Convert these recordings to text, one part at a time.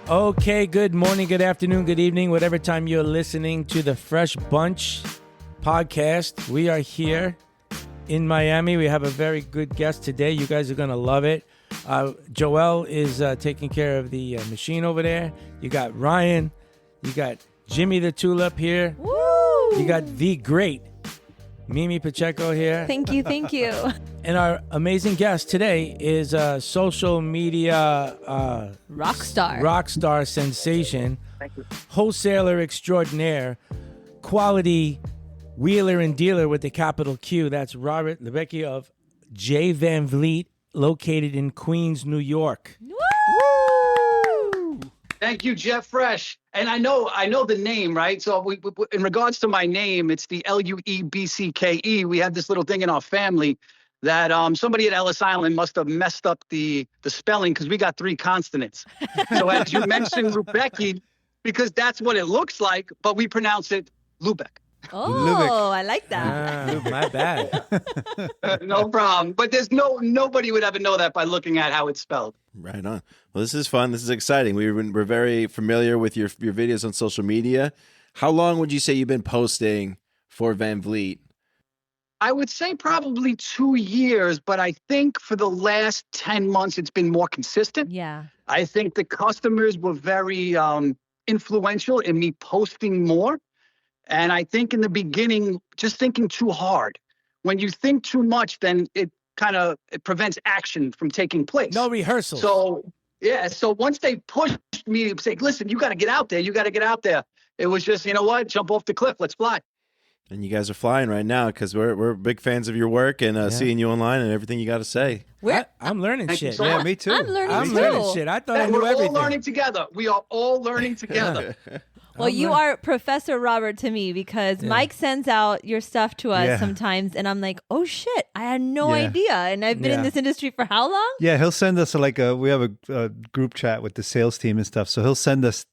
Okay, good morning, good afternoon, good evening, whatever time you're listening to the Fresh Bunch podcast. We are here in Miami. We have a very good guest today. You guys are going to love it. Joel is taking care of the machine over there. You got Ryan. You got Jimmy the Tulip here. Woo! You got the great Mimi Pacheco here. Thank you, thank you. And our amazing guest today is a social media Rock star sensation, wholesaler extraordinaire, quality wheeler and dealer with the capital Q. That's Robert Luebcke of J Van Vliet, located in Queens, New York. Woo! Thank you, Jeff Fresh. And I know the name, right? So we in regards to my name, it's the Luebcke. We have this little thing in our family that somebody at Ellis Island must have messed up the spelling because we got 3 consonants. So as you mentioned, Luebcke, because that's what it looks like, but we pronounce it Luebcke. Oh, Luebcke. I like that. My bad. No problem. But there's nobody would ever know that by looking at how it's spelled. Right on. Well, this is fun. This is exciting. We're very familiar with your videos on social media. How long would you say you've been posting for Van Vliet? I would say probably 2 years, but I think for the last 10 months, it's been more consistent. Yeah. I think the customers were very influential in me posting more. And I think in the beginning, just thinking too hard. When you think too much, then it prevents action from taking place. No rehearsals. So, yeah. So once they pushed me to say, listen, you got to get out there. You got to get out there. It was just, you know what? Jump off the cliff. Let's fly. And you guys are flying right now because we're big fans of your work and seeing you online and everything you got to say. I'm learning Thank you shit. so Yeah, much. me too. I'm learning learning shit. I thought I knew We're everything. all learning together. We are all learning together. Well, you are Professor Robert to me because Mike sends out your stuff to us sometimes, and I'm like, oh shit, I had no idea. And I've been in this industry for how long? Yeah, he'll send us we have a group chat with the sales team and stuff. So he'll send us,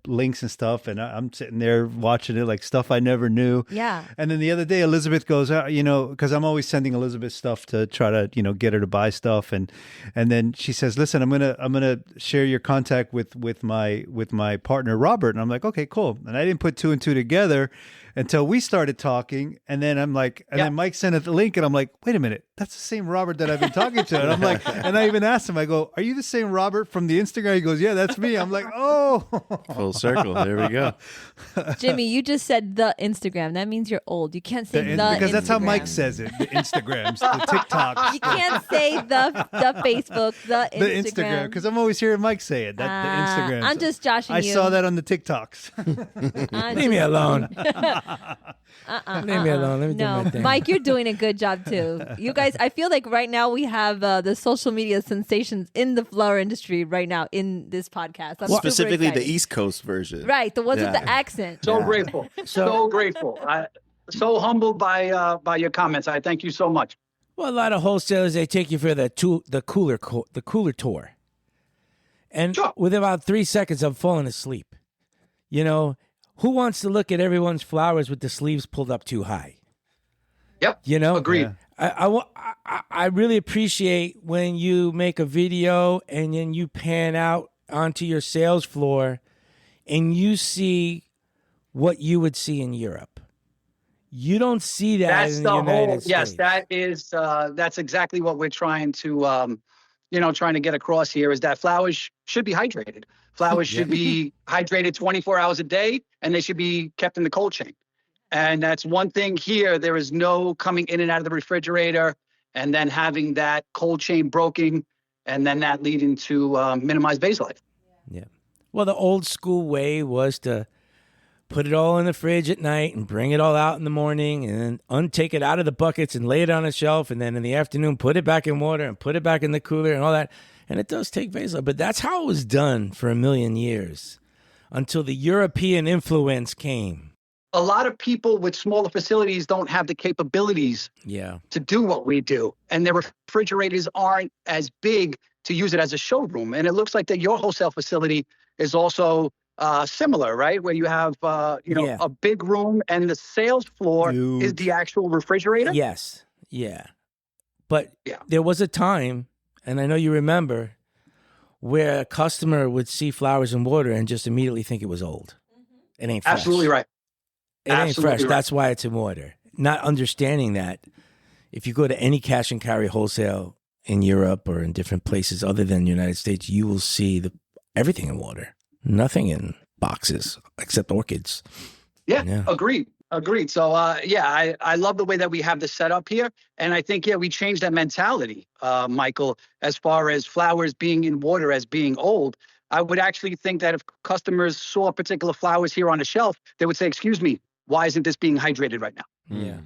links and stuff. And I'm sitting there watching it, like stuff I never knew. Yeah. And then the other day, Elizabeth goes, because I'm always sending Elizabeth stuff to try to, get her to buy stuff. And then she says, listen, I'm gonna share your contact with my partner, Robert. And I'm like, okay, cool. And I didn't put 2 and 2 together until we started talking. And then I'm like, then Mike sent us the link and I'm like, wait a minute, that's the same Robert that I've been talking to. And I'm like, and I even asked him, I go, are you the same Robert from the Instagram? He goes, yeah, that's me. I'm like, oh. Full circle. There we go. Jimmy, you just said the Instagram. That means you're old. You can't say the because Instagram. that's how Mike says it. The Instagrams, the TikToks. You can't say the Facebook, the Instagram. The Instagram, because I'm always hearing Mike say it. The Instagram. I'm just joshing I you. saw that on the TikToks. Leave me alone. Leave me alone. Let me do my thing. Mike, you're doing a good job too. You guys, I feel like right now we have the social media sensations in the flower industry right now in this podcast. I'm super Specifically the excited. East Coast version. Right, the ones with the accent. So grateful. So grateful. So humbled by your comments. I thank you so much. Well, a lot of wholesalers, they take you for the cooler tour. And with about 3 seconds, I'm falling asleep. Who wants to look at everyone's flowers with the sleeves pulled up too high? Yep. Agreed. Yeah. I really appreciate when you make a video and then you pan out onto your sales floor and you see what you would see in Europe. You don't see that in the United States. Yes, that's exactly what we're trying to trying to get across here is that flowers should be hydrated. Flowers should be hydrated 24 hours a day, and they should be kept in the cold chain. And that's one thing here. There is no coming in and out of the refrigerator and then having that cold chain broken and then that leading to minimized vase life. Yeah. Well, the old school way was to put it all in the fridge at night and bring it all out in the morning and then take it out of the buckets and lay it on a shelf. And then in the afternoon, put it back in water and put it back in the cooler and all that. And it does take vase life. But that's how it was done for a million years until the European influence came. A lot of people with smaller facilities don't have the capabilities to do what we do. And their refrigerators aren't as big to use it as a showroom. And it looks like that your wholesale facility is also similar, right? Where you have, a big room and the sales floor is the actual refrigerator. Yes. Yeah. But there was a time, and I know you remember, where a customer would see flowers in water and just immediately think it was old. It ain't fresh. Absolutely right. It ain't Absolutely fresh. right. That's why it's in water. Not understanding that if you go to any cash and carry wholesale in Europe or in different places other than the United States, you will see everything in water. Nothing in boxes except orchids. Yeah. Agreed. So, I love the way that we have this set up here. And I think, we changed that mentality, Michael, as far as flowers being in water as being old. I would actually think that if customers saw particular flowers here on a shelf, they would say, excuse me, why isn't this being hydrated right now? Yeah.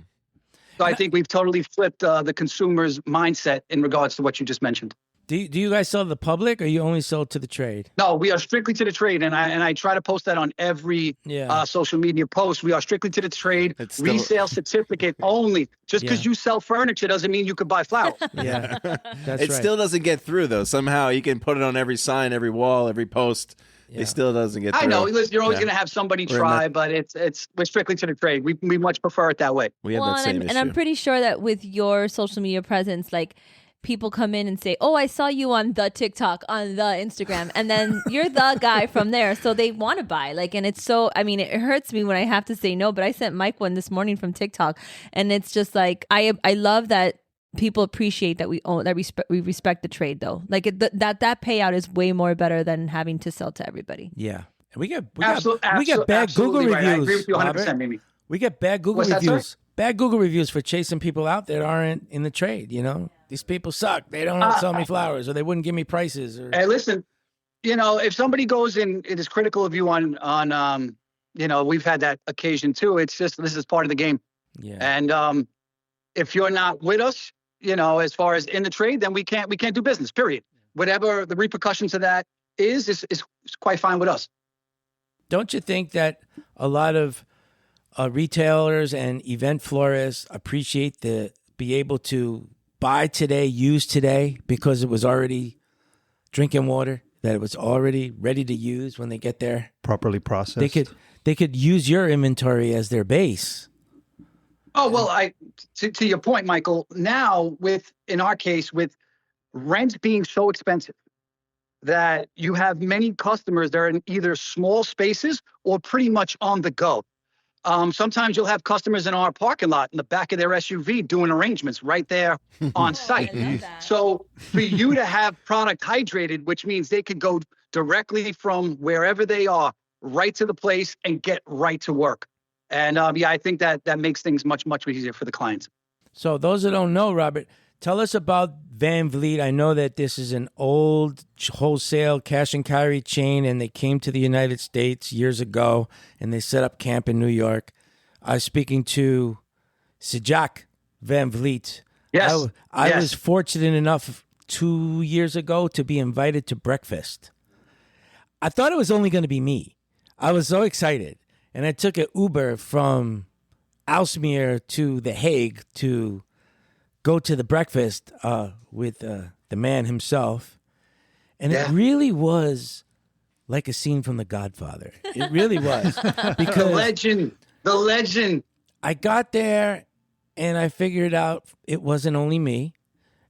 So I think we've totally flipped the consumer's mindset in regards to what you just mentioned. Do you guys sell to the public or you only sell to the trade? No, we are strictly to the trade, and I try to post that on every social media post. We are strictly to the trade, resale certificate only. Just because you sell furniture doesn't mean you could buy flowers. Yeah, that's it still doesn't get through though. Somehow you can put it on every sign, every wall, every post. Yeah. It still doesn't get through. I know. Listen, you're always going to have somebody try, but we're strictly to the trade. We much prefer it that way. We have that same issue. And I'm pretty sure that with your social media presence, like, people come in and say, oh, I saw you on the TikTok, on the Instagram. And then you're the guy from there. So they want to buy. Like, and it's so, I mean, it hurts me when I have to say no, but I sent Mike one this morning from TikTok. And it's just like, I love that people appreciate that we respect the trade though. Like that payout is way more better than having to sell to everybody. Yeah. And we get Absolutely, bad Google reviews. Right. I agree with you 100%, Mimi. We get bad Google reviews. Bad Google reviews for chasing people out that aren't in the trade, you know? These people suck. They don't sell me flowers, or they wouldn't give me prices. Or... Hey, listen, if somebody goes in and is critical of you on we've had that occasion too. It's just, this is part of the game. Yeah. And if you're not with us, as far as in the trade, then we can't do business, period. Whatever the repercussions of that is quite fine with us. Don't you think that a lot of retailers and event florists appreciate be able to buy today, use today, because it was already drinking water, that it was already ready to use when they get there? Properly processed. They could use your inventory as their base. Oh, well, to your point, Michael, now in our case, with rent being so expensive, that you have many customers that are in either small spaces or pretty much on the go. Sometimes you'll have customers in our parking lot in the back of their SUV doing arrangements right there on site. So for you to have product hydrated, which means they could go directly from wherever they are right to the place and get right to work. And I think that makes things much, much easier for the clients. So those that don't know, Robert, tell us about Van Vliet. I know that this is an old wholesale cash and carry chain, and they came to the United States years ago, and they set up camp in New York. I was speaking to Sijak Van Vliet. Yes. I was fortunate enough 2 years ago to be invited to breakfast. I thought it was only going to be me. I was so excited. And I took an Uber from Aalsmeer to The Hague to go to the breakfast with the man himself. And it really was like a scene from The Godfather. It really was. Because the legend. I got there and I figured out it wasn't only me.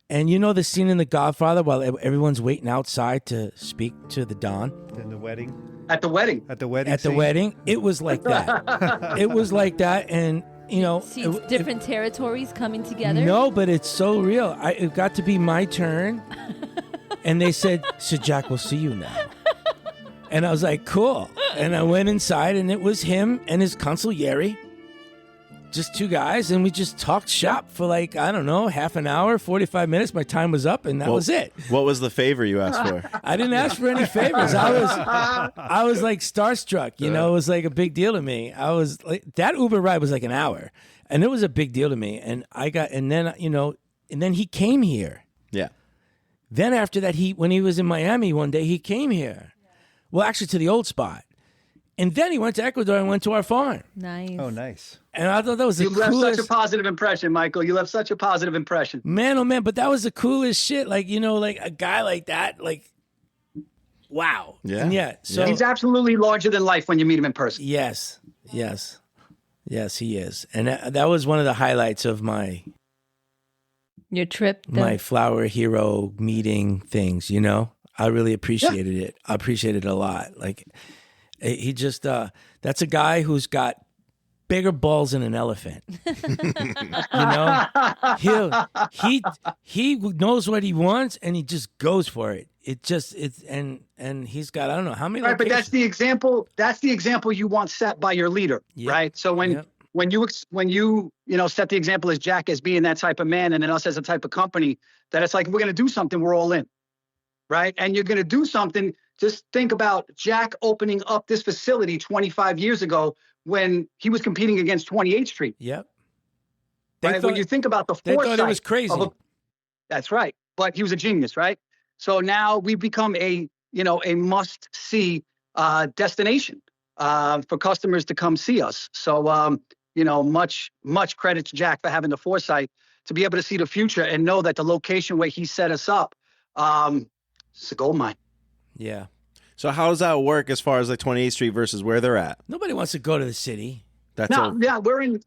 And you know the scene in The Godfather while everyone's waiting outside to speak to the Don? In the wedding? At the wedding. At the wedding. At the wedding. It was like that. It was like that. And, See, different territories coming together. No, but it's so real. It got to be my turn. And they said, so Jack, we'll see you now. And I was like, cool. And I went inside and it was him and his consigliere. Just two guys, and we just talked shop for like, I don't know, half an hour, 45 minutes. My time was up, and that was it. What was the favor you asked for? I didn't ask for any favors. I was like starstruck, it was like a big deal to me. I was like, that Uber ride was like an hour, and it was a big deal to me. And then he came here. Yeah. Then after that, when he was in Miami one day, he came here. Well, actually to the old spot. And then he went to Ecuador and went to our farm. Nice. Oh, nice. And I thought that was the coolest. You left such a positive impression, Michael. You left such a positive impression. Man, oh man, but that was the coolest shit. Like, like a guy like that, like, wow. Yeah. And so he's absolutely larger than life when you meet him in person. Yes, he is. And that was one of the highlights of your trip, my flower hero meeting things, I really appreciated it. I appreciated it a lot. Like he just that's a guy who's got bigger balls than an elephant. He knows what he wants and he just goes for it. And he's got, I don't know how many Right, but locations. that's the example you want set by your leader, Yep. right? So when you set the example as Jack as being that type of man, and then us as a type of company, that it's like, we're going to do something, we're all in, right? And you're going to do something. Just think about Jack opening up this facility 25 years ago when he was competing against 28th Street. Yep. Right? When you think about the they foresight, thought it was crazy. That's right. But he was a genius, right? So now we've become a must-see destination for customers to come see us. So, much credit to Jack for having the foresight to be able to see the future and know that the location where he set us up, it's a gold mine. Yeah. So how does that work as far as like 28th Street versus where they're at? Nobody wants to go to the city. We're in,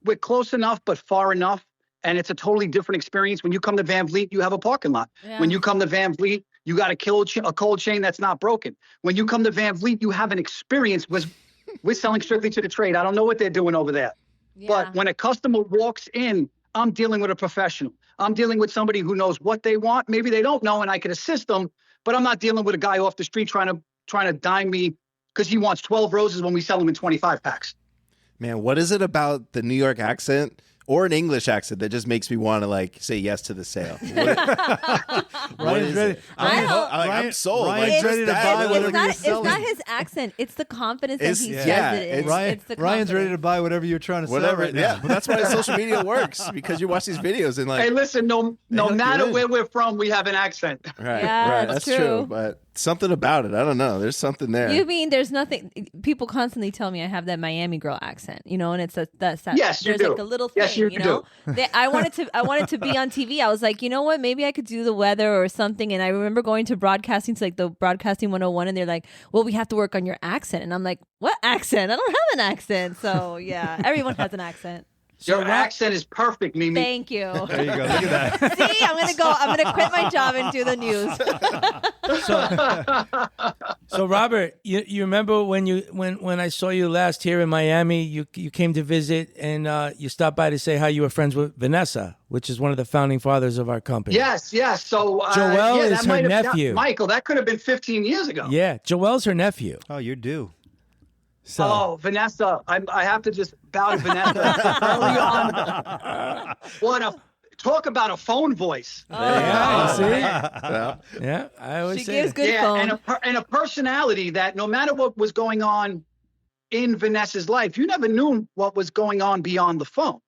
we're close enough, but far enough. And it's a totally different experience. When you come to Van Vliet, you have a parking lot. Yeah. When you come to Van Vliet, you got a cold chain that's not broken. When you come to Van Vliet, you have an experience. We're selling strictly to the trade. I don't know what they're doing over there. Yeah. But when a customer walks in, I'm dealing with a professional. I'm dealing with somebody who knows what they want. Maybe they don't know, and I can assist them. But I'm not dealing with a guy off the street trying to dime me because he wants 12 roses when we sell them in 25 packs. Man, what is it about the New York accent or an English accent that just makes me want to like say yes to the sale? What is it? I'm sold. Ryan's ready to buy whatever you're It's selling. not his accent. It's the confidence that he says yeah, it is. Ryan's the ready to confidence. buy whatever you're trying to sell Whatever. right now. Yeah, but that's why social media works, because you watch these videos and like. Hey, listen, no hook you matter in. where we're from, we have an accent. Right, Yeah, right. that's That's true. true. But something about it, I don't know. There's something there. You mean there's nothing? People constantly tell me I have that Miami girl accent, and it's that's Yes, you there's do. like a little thing, Yes, you do. I wanted to be on TV. I was like, you know what? Maybe I could do the weather or something. And I remember going to broadcasting, to like the Broadcasting 101, and they're like, well, we have to work on your accent. And I'm like, what accent? I don't have an accent. So yeah, everyone has an accent. Your accent is perfect, Mimi. Thank you. There you go. Look at that. See, I'm gonna quit my job and do the news. So Robert, you remember when I saw you last here in Miami, you came to visit and you stopped by to say how you were friends with Vanessa, which is one of the founding fathers of our company. Yes. So Joel is that her might have- nephew. Michael, that could have been 15 years ago. Yeah, Joel's her nephew. Oh, you're due. So Oh, Vanessa, I have to just bow to Vanessa early on. Talk about a phone voice. yeah, see? Yeah. Yeah, I always She say gives that. good phone. and a personality that no matter what was going on in Vanessa's life, you never knew what was going on beyond the phone.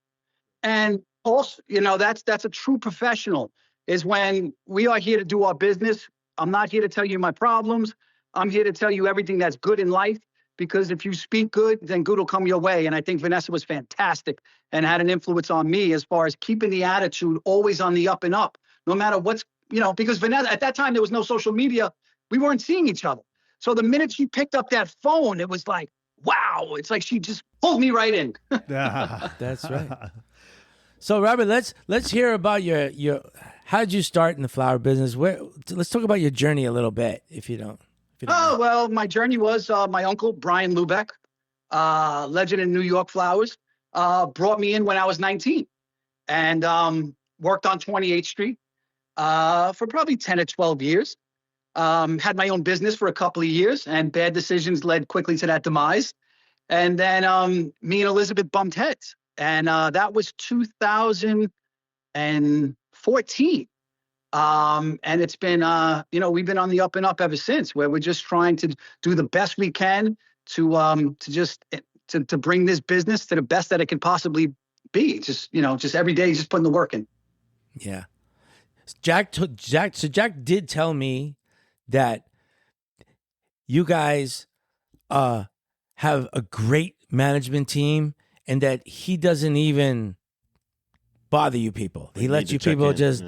And also, that's a true professional, is when we are here to do our business. I'm not here to tell you my problems. I'm here to tell you everything that's good in life, because if you speak good, then good will come your way. And I think Vanessa was fantastic and had an influence on me as far as keeping the attitude always on the up and up, no matter what's, because Vanessa, at that time, there was no social media. We weren't seeing each other. So the minute she picked up that phone, it was like, wow, it's like she just pulled me right in. That's right. So Robert, let's hear about your how did you start in the flower business? Let's talk about your journey a little bit, if you don't. Oh, well, my journey was my uncle, Brian Luebcke, legend in New York flowers, brought me in when I was 19 and worked on 28th Street for probably 10 or 12 years. Had my own business for a couple of years, and bad decisions led quickly to that demise. And then me and Elizabeth bumped heads. And that was 2014. And it's been, we've been on the up and up ever since, where we're just trying to do the best we can to bring this business to the best that it can possibly be. Just every day, just putting the work in. Yeah. Jack did tell me that you guys have a great management team and that he doesn't even bother you people. He lets you people just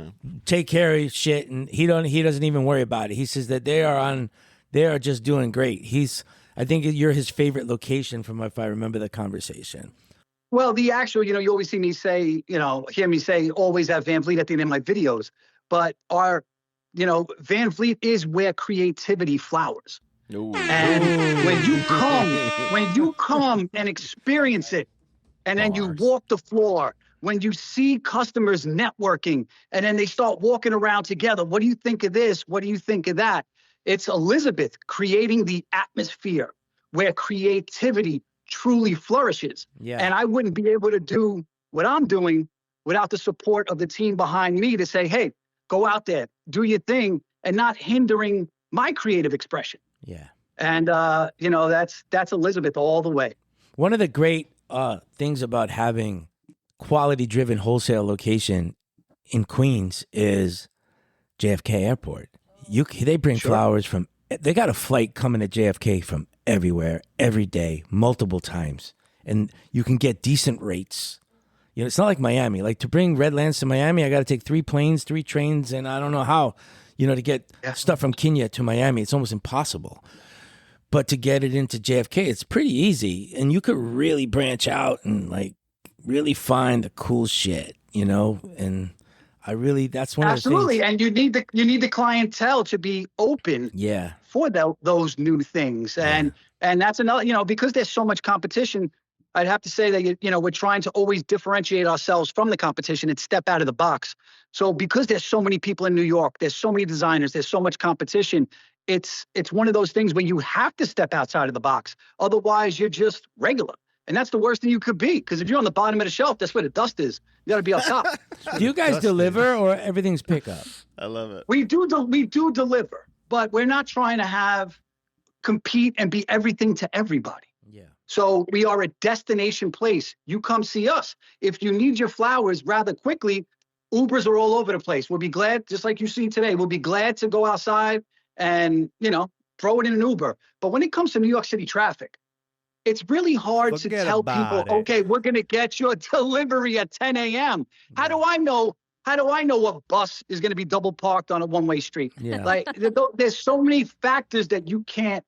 take care of shit, and he doesn't even worry about it. He says that they are just doing great. I think you're his favorite location from if I remember the conversation. Well, the actual, you always see me say, hear me say always at Van Vliet at the end of my videos, but our Van Vliet is where creativity flowers. Ooh. And when you come and experience it, and then you Bars. walk the floor, when you see customers networking, and then they start walking around together, what do you think of this? What do you think of that? It's Elizabeth creating the atmosphere where creativity truly flourishes. Yeah. And I wouldn't be able to do what I'm doing without the support of the team behind me to say, hey, go out there, do your thing, and not hindering my creative expression. Yeah. And, that's Elizabeth all the way. One of the great things about having quality-driven wholesale location in Queens is JFK Airport. They bring flowers from. They got a flight coming to JFK from everywhere, every day, multiple times, and you can get decent rates. It's not like Miami. Like to bring Redlands to Miami, I got to take 3 planes, 3 trains, and I don't know how. To get stuff from Kenya to Miami, it's almost impossible. But to get it into JFK, it's pretty easy, and you could really branch out and like really find the cool shit, And that's one Absolutely. of the things. And you need the clientele to be open. Yeah. For those new things, and that's another. Because there's so much competition, I'd have to say that we're trying to always differentiate ourselves from the competition and step out of the box. So because there's so many people in New York, there's so many designers, there's so much competition. It's one of those things where you have to step outside of the box. Otherwise, you're just regular. And that's the worst thing you could be, because if you're on the bottom of the shelf, that's where the dust is. You got to be up top. Do you guys deliver or everything's pickup? I love it. We do deliver, but we're not trying to compete and be everything to everybody. Yeah. So we are a destination place. You come see us. If you need your flowers rather quickly, Ubers are all over the place. We'll be glad, just like you see today, we'll be glad to go outside and, throw it in an Uber. But when it comes to New York City traffic, it's really hard to tell people, okay, we're going to get your delivery at 10 a.m. How do I know what bus is going to be double parked on a one-way street? Yeah. Like there's so many factors that you can't,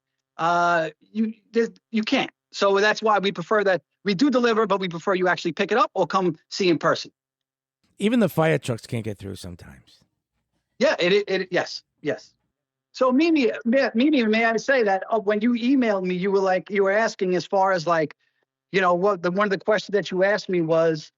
you can't. So that's why we prefer that we do deliver, but we prefer you actually pick it up or come see in person. Even the fire trucks can't get through sometimes. Yeah, yes. So Mimi, may I say that when you emailed me, you were asking as far as like, one of the questions that you asked me was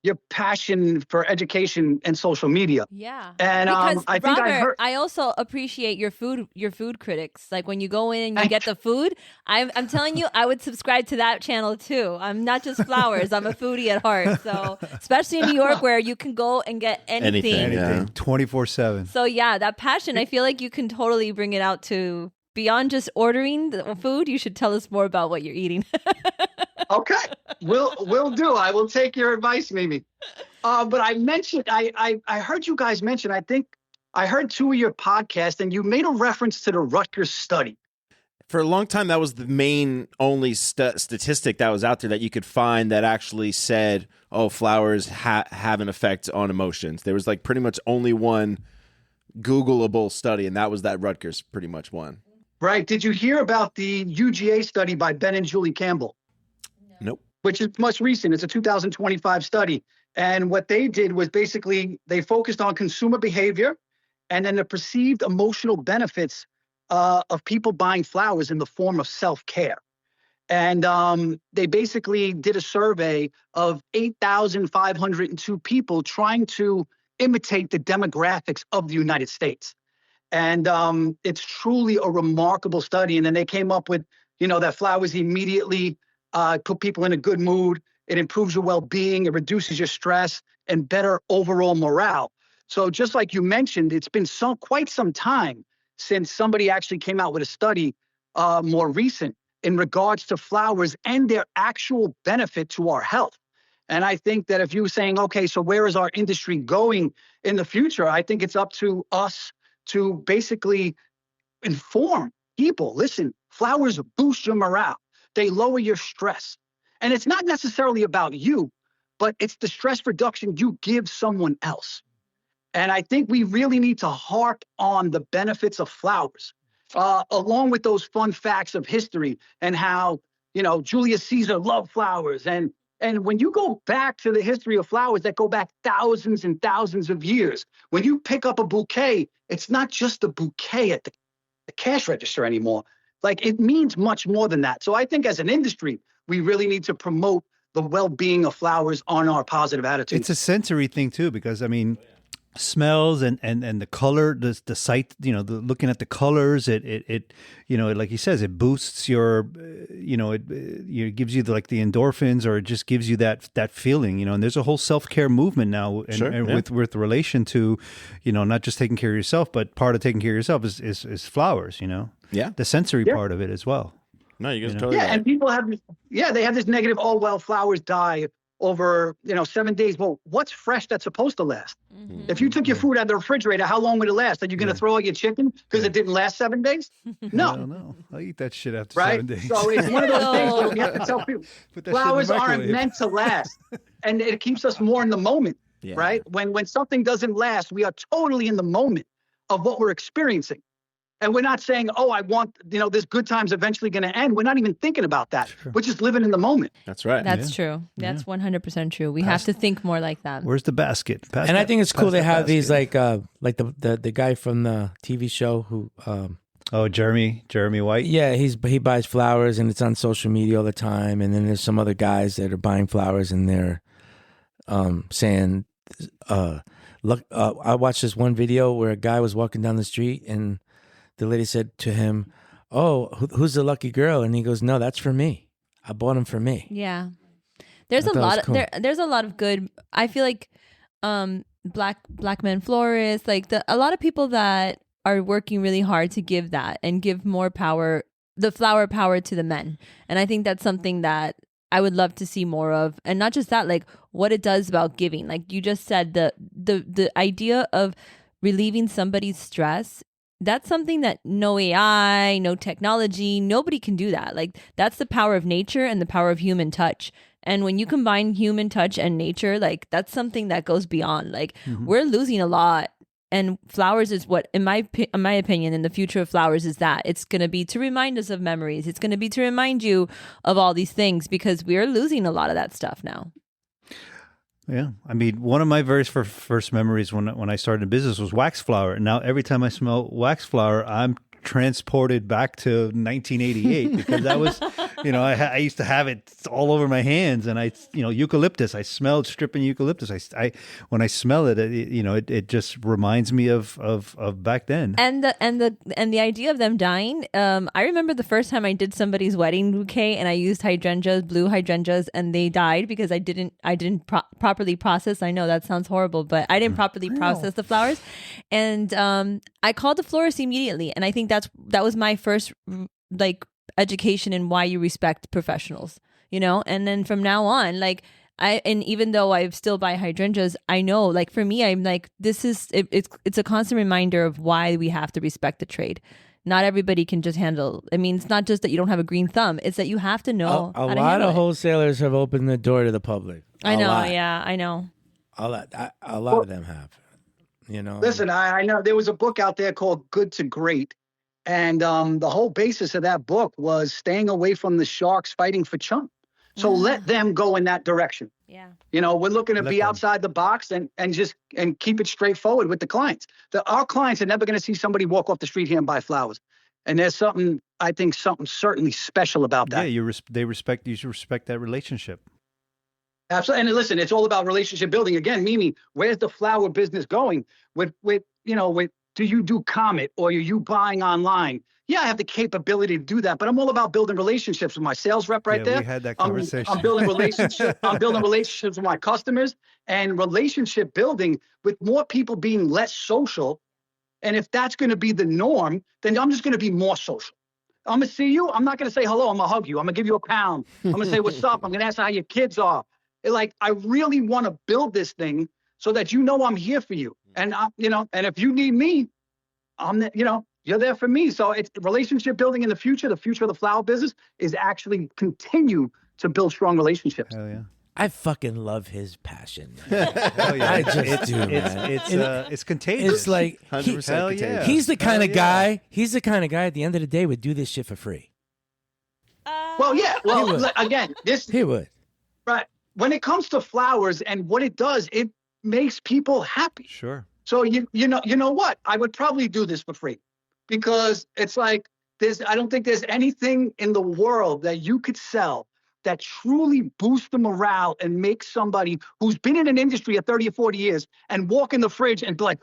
your passion for education and social media. Yeah. And because I think Robert, I also appreciate your food critics. Like when you go in and you get the food, I'm telling you, I would subscribe to that channel too. I'm not just flowers. I'm a foodie at heart. So especially in New York where you can go and get anything. Yeah. 24/7. So yeah, that passion, I feel like you can totally bring it out to beyond just ordering the food. You should tell us more about what you're eating. Okay, we'll do. I will take your advice, Mimi. But I heard you guys mention, I think I heard 2 of your podcasts, and you made a reference to the Rutgers study. For a long time, that was the main only statistic that was out there that you could find that actually said, oh, flowers have an effect on emotions. There was like pretty much only one Googleable study, and that was that Rutgers pretty much one. Right. Did you hear about the UGA study by Ben and Julie Campbell? Nope. Which is much recent. It's a 2025 study. And what they did was basically they focused on consumer behavior and then the perceived emotional benefits of people buying flowers in the form of self-care. And they basically did a survey of 8,502 people trying to imitate the demographics of the United States. And it's truly a remarkable study. And then they came up with, that flowers immediately put people in a good mood. It improves your well-being. It reduces your stress and better overall morale. So just like you mentioned, it's been quite some time since somebody actually came out with a study more recent in regards to flowers and their actual benefit to our health. And I think that if you're saying, okay, so where is our industry going in the future? I think it's up to us to basically inform people. Listen, flowers boost your morale. They lower your stress. And it's not necessarily about you, but it's the stress reduction you give someone else. And I think we really need to harp on the benefits of flowers, along with those fun facts of history and how, Julius Caesar loved flowers and And when you go back to the history of flowers that go back thousands and thousands of years, when you pick up a bouquet, it's not just a bouquet at the cash register anymore. Like, it means much more than that. So I think as an industry, we really need to promote the well-being of flowers on our positive attitude. It's a sensory thing too, because I mean, smells and the color, the sight, you know, looking at the colors, it you know, like he says, it boosts your, you know, it gives you like the endorphins, or it just gives you that feeling, you know. And there's a whole self-care movement now, and with relation to, you know, not just taking care of yourself, but part of taking care of yourself is flowers, you know. Yeah. The sensory part of it as well. No, you guys totally. Yeah, right. and people have this, they have this negative, oh, well, flowers die over, 7 days. Well, what's fresh that's supposed to last? Mm-hmm. If you took your food out of the refrigerator, how long would it last? Are you going to throw out your chicken because it didn't last 7 days? No. I don't know. I'll eat that shit after Right? 7 days. So it's one of those things where we have to tell people, Put that shit in the flowers aren't microwave. meant to last. And it keeps us more in the moment, Yeah. right? When something doesn't last, we are totally in the moment of what we're experiencing. And we're not saying, oh, I want, this good time's eventually going to end. We're not even thinking about that. Sure. We're just living in the moment. That's right. That's true. That's 100% true. We have to think more like that. Where's the basket? Pass And I that- think it's cool pass they that have these basket. like the guy from the TV show who Oh, Jeremy White. yeah, he buys flowers and it's on social media all the time, and then there's some other guys that are buying flowers and they're saying look, I watched this one video where a guy was walking down the street and the lady said to him, "Oh, who's the lucky girl?" And he goes, "No, that's for me. I bought them for me." Yeah. There's I a thought it lot was of cool. there's a lot of good. I feel like black men florists, like a lot of people that are working really hard to give that and give more power, the flower power to the men. And I think that's something that I would love to see more of. And not just that, like what it does about giving. Like you just said, the idea of relieving somebody's stress, that's something that no AI, no technology, nobody can do that. Like that's the power of nature and the power of human touch. And when you combine human touch and nature, like that's something that goes beyond. Like we're losing a lot. And flowers is what, in my opinion, in the future of flowers is that it's going to be to remind us of memories. It's going to be to remind you of all these things because we're losing a lot of that stuff now. Yeah, I mean, one of my very first memories when I started in business was wax flower. And now every time I smell wax flower, I'm transported back to 1988 because that was, I used to have it all over my hands, and eucalyptus. I smelled stripping eucalyptus. I when I smell it, it just reminds me of back then. And the idea of them dying. I remember the first time I did somebody's wedding bouquet, and I used hydrangeas, blue hydrangeas, and they died because I didn't properly process. I know that sounds horrible, but I didn't properly process the flowers, and I called the florist immediately, and I think that was my first education in why you respect professionals, and then from now on, and even though I still buy hydrangeas, I know, like for me, I'm like, it's a constant reminder of why we have to respect the trade. Not everybody can just handle. I mean, it's not just that you don't have a green thumb; it's that you have to know. A how to lot handle of it. wholesalers have opened the door to the public. I know, lot. yeah, I know. A lot of them have. Listen, I know there was a book out there called Good to Great. And the whole basis of that book was staying away from the sharks fighting for chunk. So let them go in that direction. Yeah. We're looking to Let be them. outside the box and keep it straightforward with the clients. Our clients are never going to see somebody walk off the street here and buy flowers. And there's something certainly special about that. Yeah, you should respect that relationship. Absolutely. And listen, it's all about relationship building. Again, Mimi, where's the flower business going? With do you do Comet or are you buying online? Yeah, I have the capability to do that, but I'm all about building relationships with my sales rep right there. We had that conversation. I'm building relationships. I'm building relationships with my customers, and relationship building with more people being less social. And if that's going to be the norm, then I'm just going to be more social. I'm going to see you. I'm not going to say hello. I'm going to hug you. I'm going to give you a pound. I'm going to say what's up. I'm going to ask how your kids are. I really want to build this thing so that I'm here for you. And and if you need me, you're there for me. So it's relationship building in the future. The future of the flower business is actually continue to build strong relationships. Hell yeah. I fucking love his passion. Man. Hell yeah. I just do, man. It's contagious. It's like 100% Hell yeah. contagious. he's the kind Hell of yeah. guy. He's the kind of guy at the end of the day would do this shit for free. Well, yeah. He would. Well, again, He would. right. when it comes to flowers and what it does, it makes people happy. Sure. So you know what? I would probably do this for free, because it's like I don't think there's anything in the world that you could sell that truly boosts the morale and makes somebody who's been in an industry of 30 or 40 years and walk in the fridge and be like,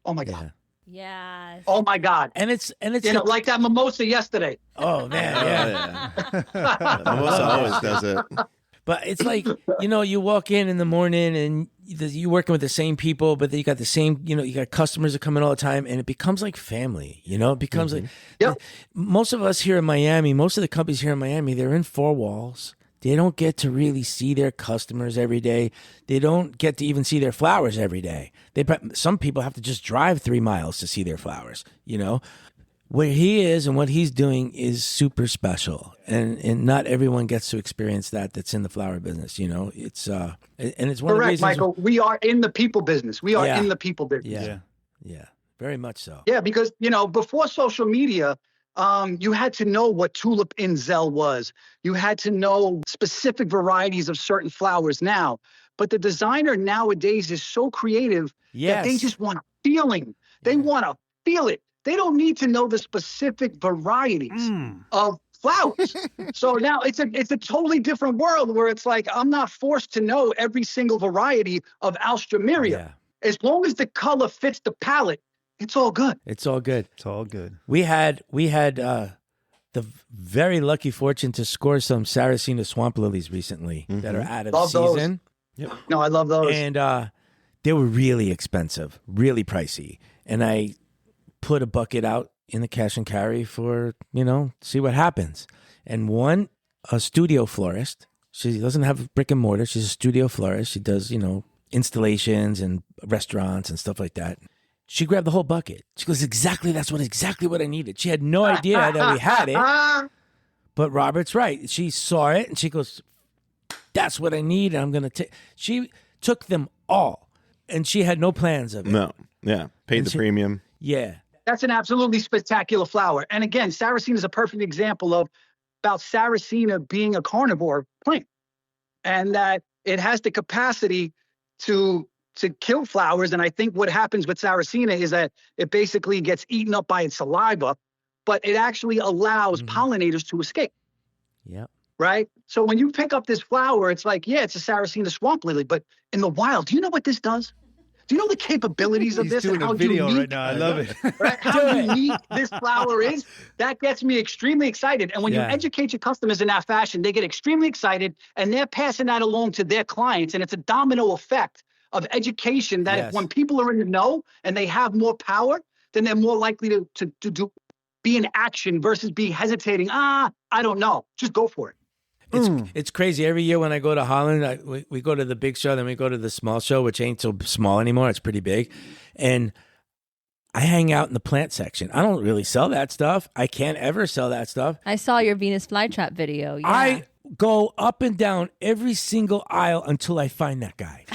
oh my God. Yes. Oh my God. And it's like that mimosa yesterday. Oh man, yeah. Melissa always does it. But it's like, you walk in the morning and you're working with the same people, but then you got the same, you got customers that come in all the time, and it becomes like family, it becomes like, most of us here in Miami, most of the companies here in Miami, they're in four walls. They don't get to really see their customers every day. They don't get to even see their flowers every day. Some people have to just drive 3 miles to see their flowers, Where he is and what he's doing is super special, and not everyone gets to experience that's in the flower business. It's and it's one Correct, of the reasons. Michael. We are in the people business. We are in the people business. Yeah, very much so. Yeah, because before social media, you had to know what tulip in Zell was. You had to know specific varieties of certain flowers now. But the designer nowadays is so creative that they just want a feeling. They want to feel it. They don't need to know the specific varieties of flowers. So now it's a totally different world where it's like, I'm not forced to know every single variety of Alstroemeria. Yeah. As long as the color fits the palette, it's all good. It's all good. It's all good. We had the very lucky fortune to score some Sarracena swamp lilies recently that are out of season. Yep. No, I love those. And they were really expensive, really pricey. And I put a bucket out in the cash and carry for, see what happens. And a studio florist, she doesn't have brick and mortar. She's a studio florist. She does, installations and restaurants and stuff like that. She grabbed the whole bucket. She goes, exactly what I needed. She had no idea that we had it. But Robert's right. She saw it and she goes, that's what I need. And I'm going to take. She took them all and she had no plans of it. No. Yeah. Paid the premium. Yeah. That's an absolutely spectacular flower. And again, Sarracena is a perfect example about Sarracena being a carnivore plant, and that it has the capacity to kill flowers. And I think what happens with Sarracena is that it basically gets eaten up by its saliva, but it actually allows pollinators to escape. Yep. Right? So when you pick up this flower, it's like, it's a Sarracena swamp lily, but in the wild, do you know what this does? Do you know the capabilities of this? He's doing and how a video unique, right now. I love it. Right? How unique this flower is. That gets me extremely excited. And when you educate your customers in that fashion, they get extremely excited, and they're passing that along to their clients. And it's a domino effect of education that if, when people are in the know and they have more power, then they're more likely to be in action versus be hesitating. I don't know. Just go for it. It's crazy. Every year when I go to Holland, we go to the big show, then we go to the small show, which ain't so small anymore. It's pretty big. And I hang out in the plant section. I don't really sell that stuff. I can't ever sell that stuff. I saw your Venus flytrap video. Yeah. I go up and down every single aisle until I find that guy.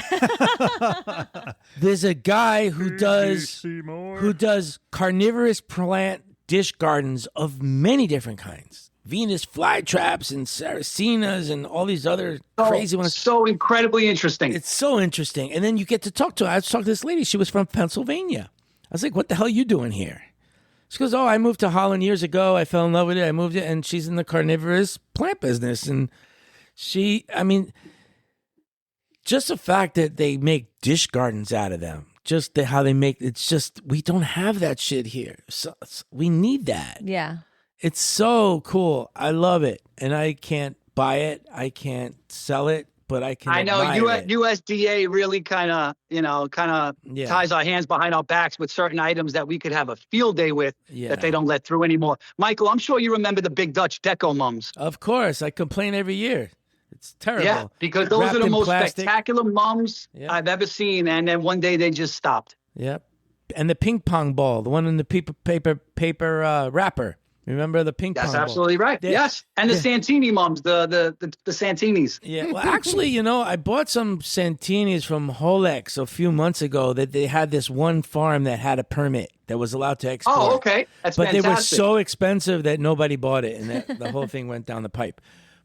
There's a guy who does carnivorous plant dish gardens of many different kinds. Venus flytraps and Sarracenas and all these other crazy ones. So incredibly interesting. It's so interesting. And then you get to talk to her. I was talking to this lady. She was from Pennsylvania. I was like, what the hell are you doing here? She goes, I moved to Holland years ago. I fell in love with it. I moved it. And she's in the carnivorous plant business. And just the fact that they make dish gardens out of them. Just how they make, it's just, we don't have that shit here. So we need that. Yeah. It's so cool. I love it. And I can't buy it. I can't sell it, but I can. I know admire it. USDA really kind of ties our hands behind our backs with certain items that we could have a field day with that they don't let through anymore. Michael, I'm sure you remember the Big Dutch Deco mums. Of course. I complain every year. It's terrible. Yeah, because those are the most spectacular mums I've ever seen. And then one day they just stopped. Yep. And the ping pong ball, the one in the paper wrapper. Remember the ping pong ball? That's absolutely right. Yes. And the Santini mums, the Santinis. Yeah. Well, actually, I bought some Santinis from Holex a few months ago that they had this one farm that had a permit that was allowed to export. Oh, okay. That's fantastic. They were so expensive that nobody bought it, and the whole thing went down the pipe.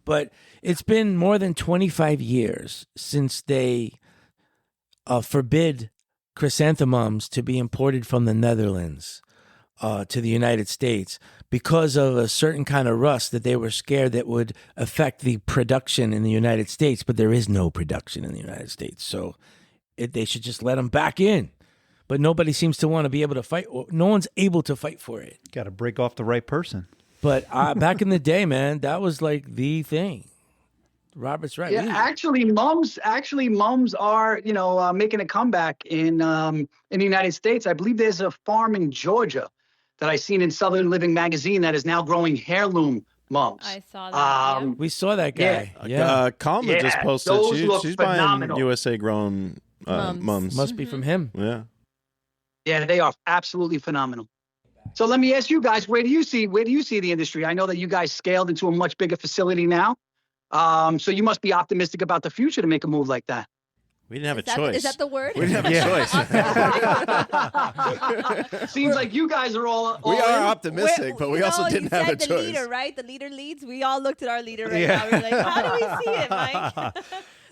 But it's been more than 25 years since they forbid chrysanthemums to be imported from the Netherlands to the United States because of a certain kind of rust that they were scared that would affect the production in the United States. But there is no production in the United States. So they should just let them back in. But nobody seems to want to be able to fight. No one's able to fight for it. Got to break off the right person. But back in the day, man, that was like the thing. Robert's right. Yeah, actually, mums are making a comeback in the United States. I believe there's a farm in Georgia that I seen in Southern Living magazine that is now growing heirloom mums. I saw that. We saw that guy. Kalma just posted. Those look She's phenomenal. buying USA grown mums. Must be from him. Yeah. Yeah, they are absolutely phenomenal. So let me ask you guys, where do you see the industry? I know that you guys scaled into a much bigger facility now. So you must be optimistic about the future to make a move like that. We didn't have a choice. Is that the word? We didn't have a choice. Seems like you guys are all We in. are optimistic, but we also didn't have a the choice. leader, right? The leader leads. We all looked at our leader right now. We're like, how do we see it, Mike?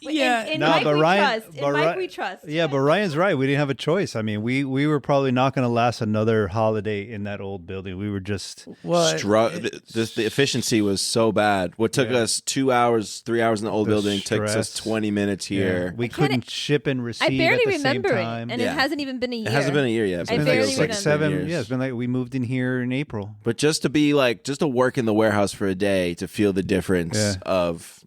Yeah. In No, Mike but we Ryan- trust. but In Mike Ryan- we trust. Yeah, but Ryan's right. We didn't have a choice. I mean, we were probably not going to last another holiday in that old building. We were just The efficiency was so bad. What took us 2 hours, 3 hours in the old The building takes us stress. 20 minutes here. we couldn't ship and receive I barely at the remember same it, time. and Yeah. it hasn't even been a year. It hasn't been a year yet. I It's been barely like remember. 7 years. Yeah, it's been like we moved in here in April. But just to work in the warehouse for a day to feel the difference Yeah. of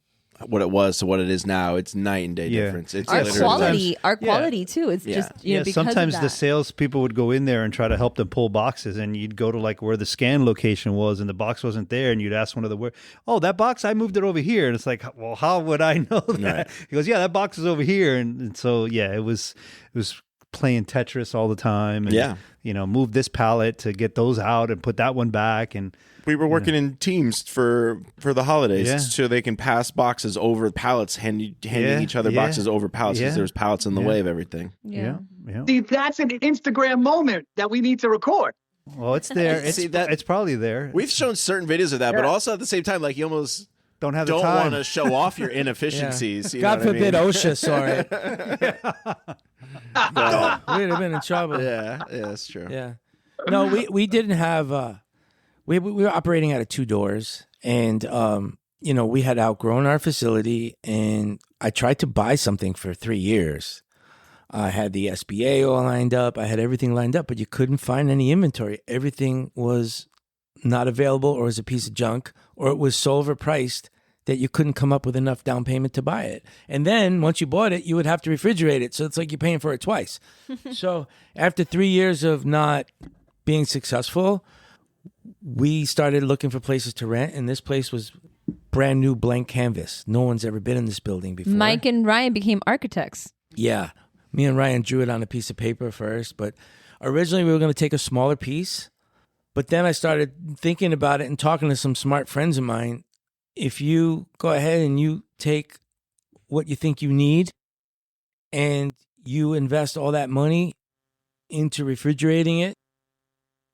what it was to what it is now, it's night and day Yeah. difference. It's Our literally- quality too. It's Yeah. just because sometimes of the that. salespeople would go in there and try to help them pull boxes, and you'd go to like where the scan location was, and the box wasn't there, and you'd ask one of the "Oh, that box, I moved it over here," and it's like, "Well, how would I know that?" Right. He goes, "Yeah, that box is over here," and so yeah, it was playing Tetris all the time, and, Yeah. move this pallet to get those out and put that one back, and We were working in teams for the holidays, Yeah. so they can pass boxes over pallets, handing each other boxes over pallets because Yeah. there's pallets in the Yeah. way of everything. yeah. See, that's an Instagram moment that we need to record. Well, it's there. See, that- It's probably there. We've shown certain videos of that, but Yeah. also at the same time, like you almost don't have the don't time. want to show off your inefficiencies. You God know what forbid I mean? OSHA saw it. We'd have been in trouble. Yeah, that's true. Yeah. No, we didn't have. We were operating out of 2 doors, and we had outgrown our facility, and I tried to buy something for 3 years. I had the SBA all lined up. I had everything lined up, but you couldn't find any inventory. Everything was not available, or was a piece of junk, or it was so overpriced that you couldn't come up with enough down payment to buy it. And then once you bought it, you would have to refrigerate it. So it's like you're paying for it twice. So after 3 years of not being successful, we started looking for places to rent, and this place was brand new blank canvas. No one's ever been in this building before. Mike and Ryan became architects. Yeah. Me and Ryan drew it on a piece of paper first, but originally we were going to take a smaller piece. But then I started thinking about it and talking to some smart friends of mine. If you go ahead and you take what you think you need and you invest all that money into refrigerating it,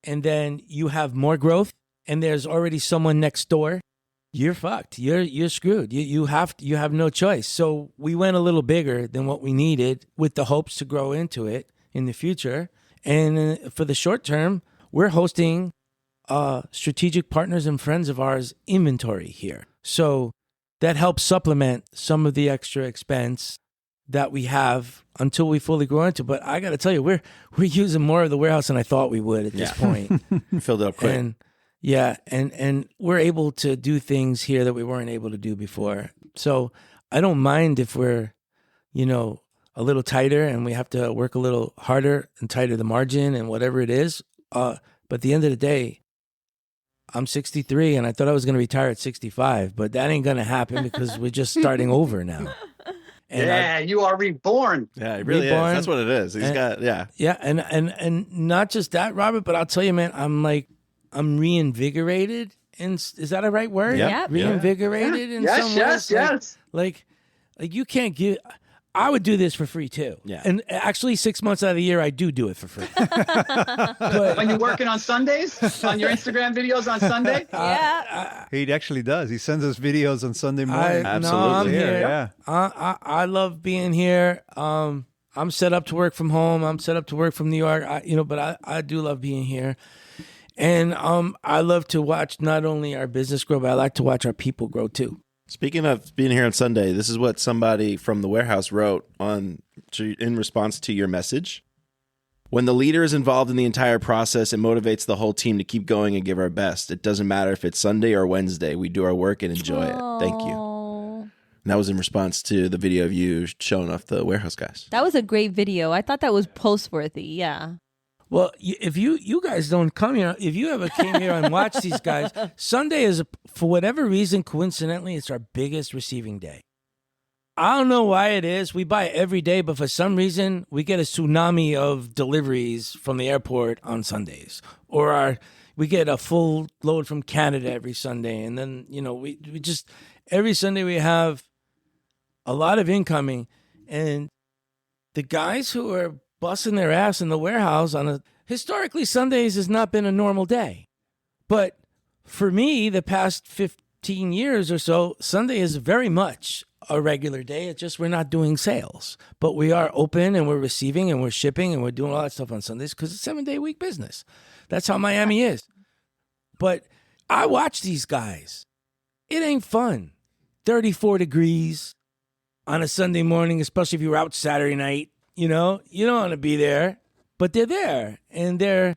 and then you have more growth and there's already someone next door, you're fucked. You're screwed. You have no choice. So we went a little bigger than what we needed with the hopes to grow into it in the future. And for the short term, we're hosting strategic partners and friends of ours inventory here. So that helps supplement some of the extra expense that we have until we fully grow into. But I got to tell you, we're using more of the warehouse than I thought we would at this point. Filled it up quick. And yeah, and we're able to do things here that we weren't able to do before. So I don't mind if we're, a little tighter and we have to work a little harder and tighter the margin and whatever it is. But at the end of the day, I'm 63 and I thought I was going to retire at 65, but that ain't going to happen because we're just starting over now. And you are reborn. Yeah, it really Reborn. is. That's what it is. He's got, yeah. Yeah, and not just that, Robert, but I'll tell you, man, I'm reinvigorated. And is that a right word? Yeah. Yep. Reinvigorated in Yes, some yes, ways. yes. Like you can't give. I would do this for free too. Yeah. And actually 6 months out of the year, I do it for free. But When you're working on Sundays, on your Instagram videos on Sunday? Yeah. He actually does. He sends us videos on Sunday morning. Absolutely. No, I'm Yeah, here. yeah. I love being here. I'm set up to work from home. I'm set up to work from New York. But I do love being here. And I love to watch not only our business grow, but I like to watch our people grow too. Speaking of being here on Sunday, this is what somebody from the warehouse wrote in response to your message. When the leader is involved in the entire process, it motivates the whole team to keep going and give our best. It doesn't matter if it's Sunday or Wednesday. We do our work and enjoy it. Thank you. Oh. And that was in response to the video of you showing off the warehouse guys. That was a great video. I thought that was post-worthy. Yeah. Well, if you guys don't come here, if you ever came here and watched these guys, Sunday is, for whatever reason, coincidentally, it's our biggest receiving day. I don't know why it is. We buy every day, but for some reason, we get a tsunami of deliveries from the airport on Sundays. Or we get a full load from Canada every Sunday. And then, we just, every Sunday we have a lot of incoming. And the guys who are busting their ass in the warehouse historically, Sundays has not been a normal day. But for me, the past 15 years or so, Sunday is very much a regular day. It's just we're not doing sales. But we are open and we're receiving and we're shipping and we're doing all that stuff on Sundays because it's a 7-day week business. That's how Miami is. But I watch these guys. It ain't fun. 34 degrees on a Sunday morning, especially if you were out Saturday night. You don't want to be there, but they're there and they're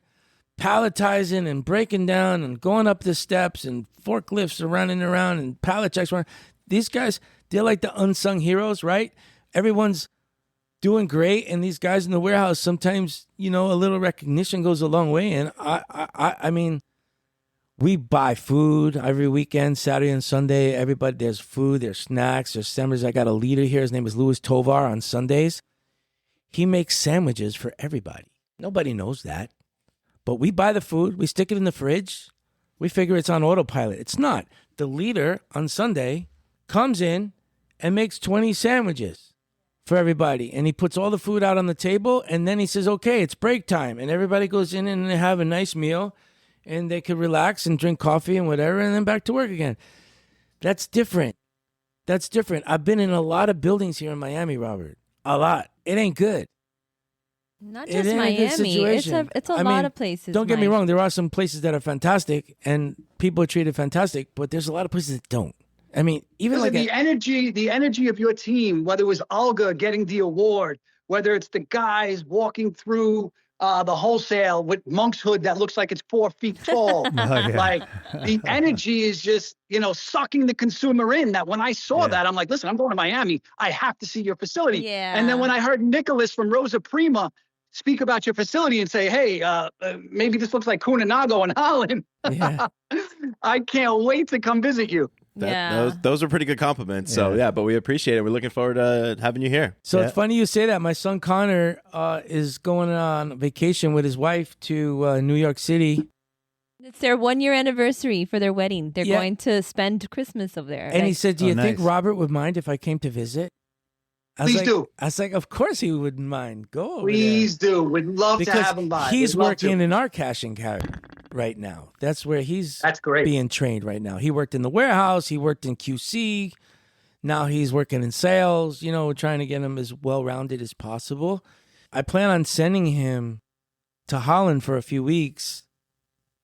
palletizing and breaking down and going up the steps and forklifts are running around and pallet checks. These guys, they're like the unsung heroes, right? Everyone's doing great. And these guys in the warehouse, sometimes, a little recognition goes a long way. And I mean, we buy food every weekend, Saturday and Sunday. Everybody, there's food, there's snacks, there's sandwiches. I got a leader here. His name is Louis Tovar on Sundays. He makes sandwiches for everybody. Nobody knows that. But we buy the food, we stick it in the fridge, we figure it's on autopilot. It's not. The leader on Sunday comes in and makes 20 sandwiches for everybody. And he puts all the food out on the table, and then he says, okay, it's break time. And everybody goes in and they have a nice meal, and they can relax and drink coffee and whatever, and then back to work again. That's different. I've been in a lot of buildings here in Miami, Robert. A lot. It ain't good. Not just Miami. It's a lot of places. Don't get me wrong. There are some places that are fantastic and people are treated fantastic, but there's a lot of places that don't. I mean, even like the energy of your team, whether it was Olga getting the award, whether it's the guys walking through the wholesale with monk's hood that looks like it's 4 feet tall. Like the energy is just, sucking the consumer in. That when I saw that, I'm like, listen, I'm going to Miami. I have to see your facility. Yeah. And then when I heard Nicholas from Rosa Prima speak about your facility and say, hey, maybe this looks like Cunanago in Holland. Yeah. I can't wait to come visit you. Those are pretty good compliments. So, but we appreciate it. We're looking forward to having you here. So it's funny you say that. My son Connor is going on vacation with his wife to New York City. It's their 1-year anniversary for their wedding. They're going to spend Christmas over there. And he said, do you think nice. Robert would mind if I came to visit? Please do. I was like, of course he wouldn't mind. Go over Please there. do. We'd love Because to have him by. he's We'd love working to. in our cash and carry right now. That's where That's great. being trained right now. He worked in the warehouse. He worked in QC. Now he's working in sales, trying to get him as well-rounded as possible. I plan on sending him to Holland for a few weeks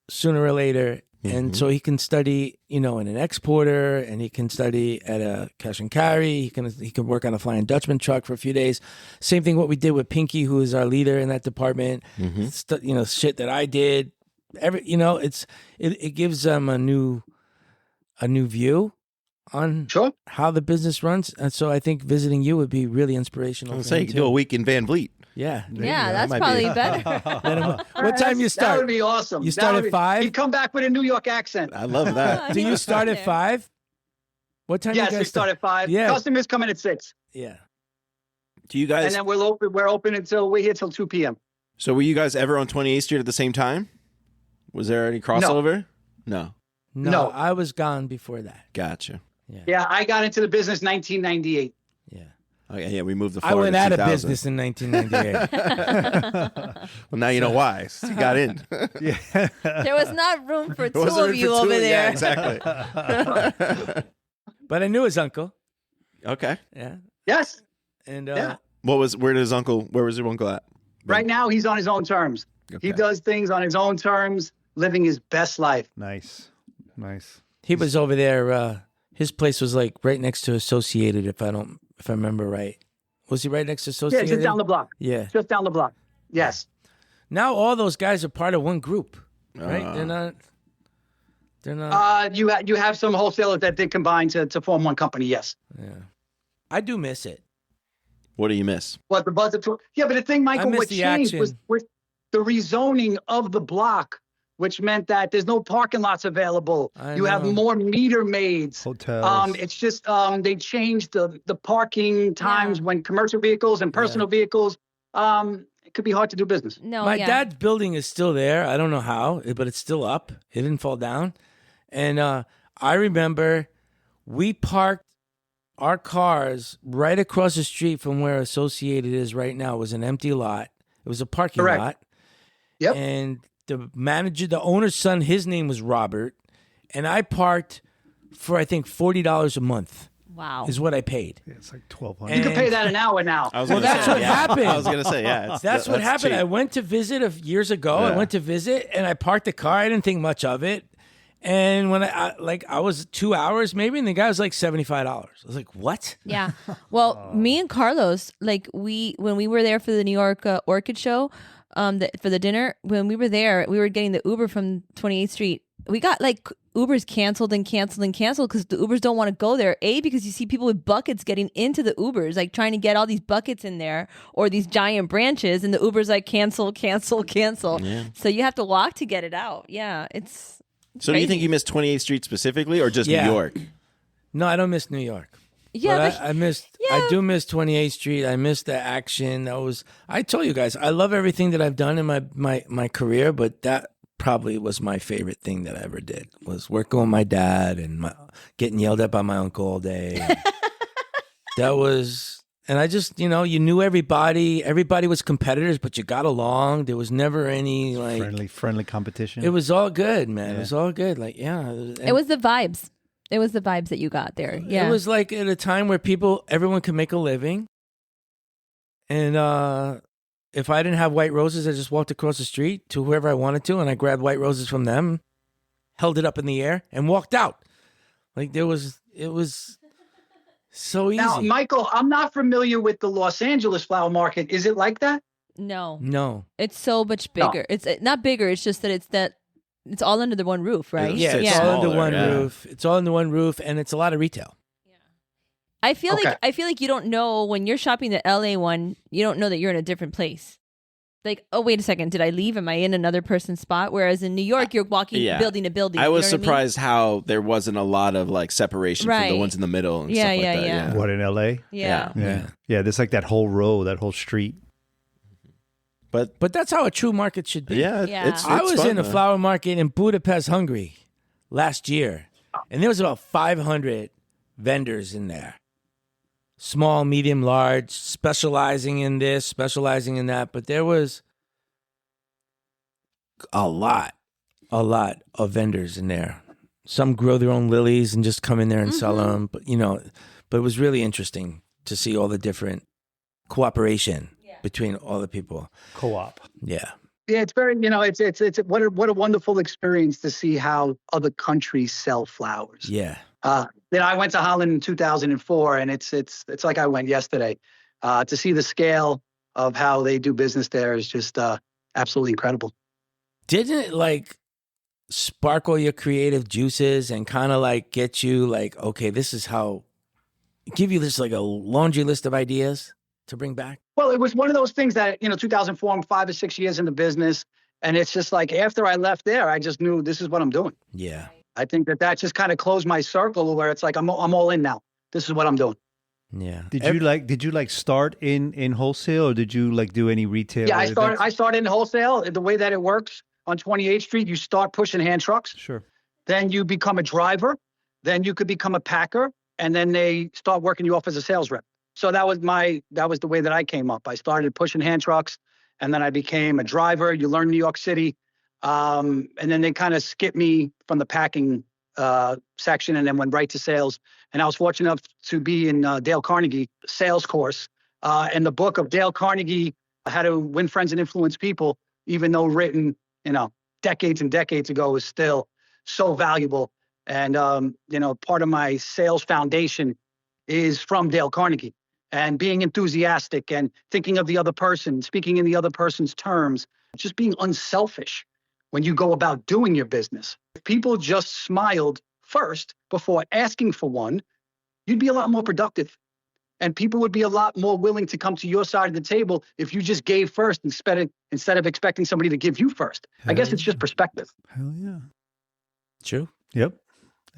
sooner or later. And so he can study, in an exporter, and he can study at a cash and carry. He can work on a Flying Dutchman truck for a few days. Same thing what we did with Pinky, who is our leader in that department. Shit that I did. It gives them a new view on how the business runs. And so I think visiting you would be really inspirational. I was saying you could do a week in Van Vliet. Yeah. That's probably better. What time you start? That would be awesome. You start at 5? He'd come back with a New York accent. I love that. Do you start at 5? What time? Yes, you guys we start at 5. Yeah. Customers come in at 6. Yeah. Do you guys? And then we're open until we're here till 2 p.m. So were you guys ever on 28th Street at the same time? Was there any crossover? No. No. I was gone before that. Gotcha. Yeah, I got into the business 1998. Yeah. Oh, yeah, we moved to I Florida. went in out of 2000. business in 1998. Well, now you know why. You got in. Yeah. There was not room for two Wasn't of it you for over two? there. Yeah, exactly. But I knew his uncle. Okay. Yeah. Yes. And Yeah. Where was your uncle at? Right now, he's on his own terms. Okay. He does things on his own terms, living his best life. Nice. he was over there. His place was like right next to Associated, if I remember right. Was he right next to Yeah, Associated? just down the block. Yeah. Just down the block. Yes. Now all those guys are part of one group, right? They're not. You have some wholesalers that did combine to form one company. Yes. Yeah. I do miss it. What do you miss? What the buzz? Yeah, but the thing, Michael, miss what the changed action. was the rezoning of the block, which meant that there's no parking lots available. You have know. more meter maids. Hotels. It's just they changed the parking times when commercial vehicles and personal vehicles. It could be hard to do business. No, My dad's building is still there. I don't know how, but it's still up. It didn't fall down. And I remember we parked our cars right across the street from where Associated is right now. It was an empty lot. It was a parking Correct. lot. Yep. And the manager, the owner's son, his name was Robert. And I parked for, I think, $40 a month Wow. is what I paid. Yeah, it's like 1,200. You And- can pay that an hour now. I was Well, gonna that's say, what yeah. happened. I was gonna say, yeah. That's what happened. cheap. I went to visit years ago. Yeah. I went to visit and I parked the car. I didn't think much of it. And when I was 2 hours maybe, and the guy was like $75. I was like, what? Yeah. Well, me and Carlos, like when we were there for the New York Orchid Show, for the dinner, when we were there, we were getting the Uber from 28th Street. We got like Ubers canceled because the Ubers don't want to go there. Because you see people with buckets getting into the Ubers, like trying to get all these buckets in there or these giant branches, and the Uber's like cancel. Yeah. So you have to walk to get it out. Yeah, it's So do you crazy. think you missed 28th Street specifically, or just Yeah. New York? No, I don't miss New York. Yeah, But I missed. yeah. I do miss 28th Street. I miss the action. I told you guys, I love everything that I've done in my career, but that probably was my favorite thing that I ever did, was working with my dad and getting yelled at by my uncle all day. That was, and I just, you knew everybody. Everybody was competitors, but you got along. There was never any like friendly competition. It was all good, man. Yeah. It was all good. Like, yeah. it was the vibes. It was the vibes that you got there. Yeah. It was like at a time where everyone could make a living. And if I didn't have white roses, I just walked across the street to whoever I wanted to, and I grabbed white roses from them, held it up in the air, and walked out. Like it was so easy. Now, Michael, I'm not familiar with the Los Angeles flower market. Is it like that? No. It's so much bigger. It's not bigger. It's just that it's all under the one roof, right? Yeah, it's Yeah. all under Smaller, one yeah. roof. It's all under one roof, and it's a lot of retail. I feel Okay. like you don't know when you're shopping the LA one, you don't know that you're in a different place. Like, oh, wait a second, did I leave? Am I in another person's spot? Whereas in New York, you're walking Yeah. building to building. I you was know what surprised how there wasn't a lot of like separation from the Right. ones in the middle and Yeah, stuff like yeah, that. yeah. What, in LA? I mean? Yeah. Yeah. There's like that whole row, that whole street. But that's how a true market should be. Yeah, Yeah. it's I was fun, in a though. flower market in Budapest, Hungary last year, and there was about 500 vendors in there. Small, medium, large, specializing in this, specializing in that. But there was a lot of vendors in there. Some grow their own lilies and just come in there and sell them. But, but it was really interesting to see all the different cooperation between all the people. Co-op. Yeah. Yeah, it's very, it's what a wonderful experience to see how other countries sell flowers. Yeah. Then I went to Holland in 2004, and it's like I went yesterday. To see the scale of how they do business there is just absolutely incredible. Didn't it like sparkle your creative juices and kind of like get you like, okay, this is how, give you this like a laundry list of ideas to bring back? Well, it was one of those things that, 2004, I'm 5 or 6 years in the business. And it's just like after I left there, I just knew this is what I'm doing. Yeah. I think that just kind of closed my circle where it's like, I'm all in now. This is what I'm doing. Yeah. Did you like start in wholesale, or did you like do any retail? Yeah, events? I started in wholesale. The way that it works on 28th Street, you start pushing hand trucks. Sure. Then you become a driver. Then you could become a packer. And then they start working you off as a sales rep. So that was the way that I came up. I started pushing hand trucks, and then I became a driver. You learn New York City. And then they kind of skipped me from the packing section and then went right to sales. And I was fortunate enough to be in Dale Carnegie sales course. And the book of Dale Carnegie, How to Win Friends and Influence People, even though written, decades and decades ago, is still so valuable. And, part of my sales foundation is from Dale Carnegie, and being enthusiastic and thinking of the other person, speaking in the other person's terms, just being unselfish when you go about doing your business. If people just smiled first before asking for one, you'd be a lot more productive. And people would be a lot more willing to come to your side of the table if you just gave first instead of expecting somebody to give you first. I guess it's just perspective. Hell yeah. True. Yep.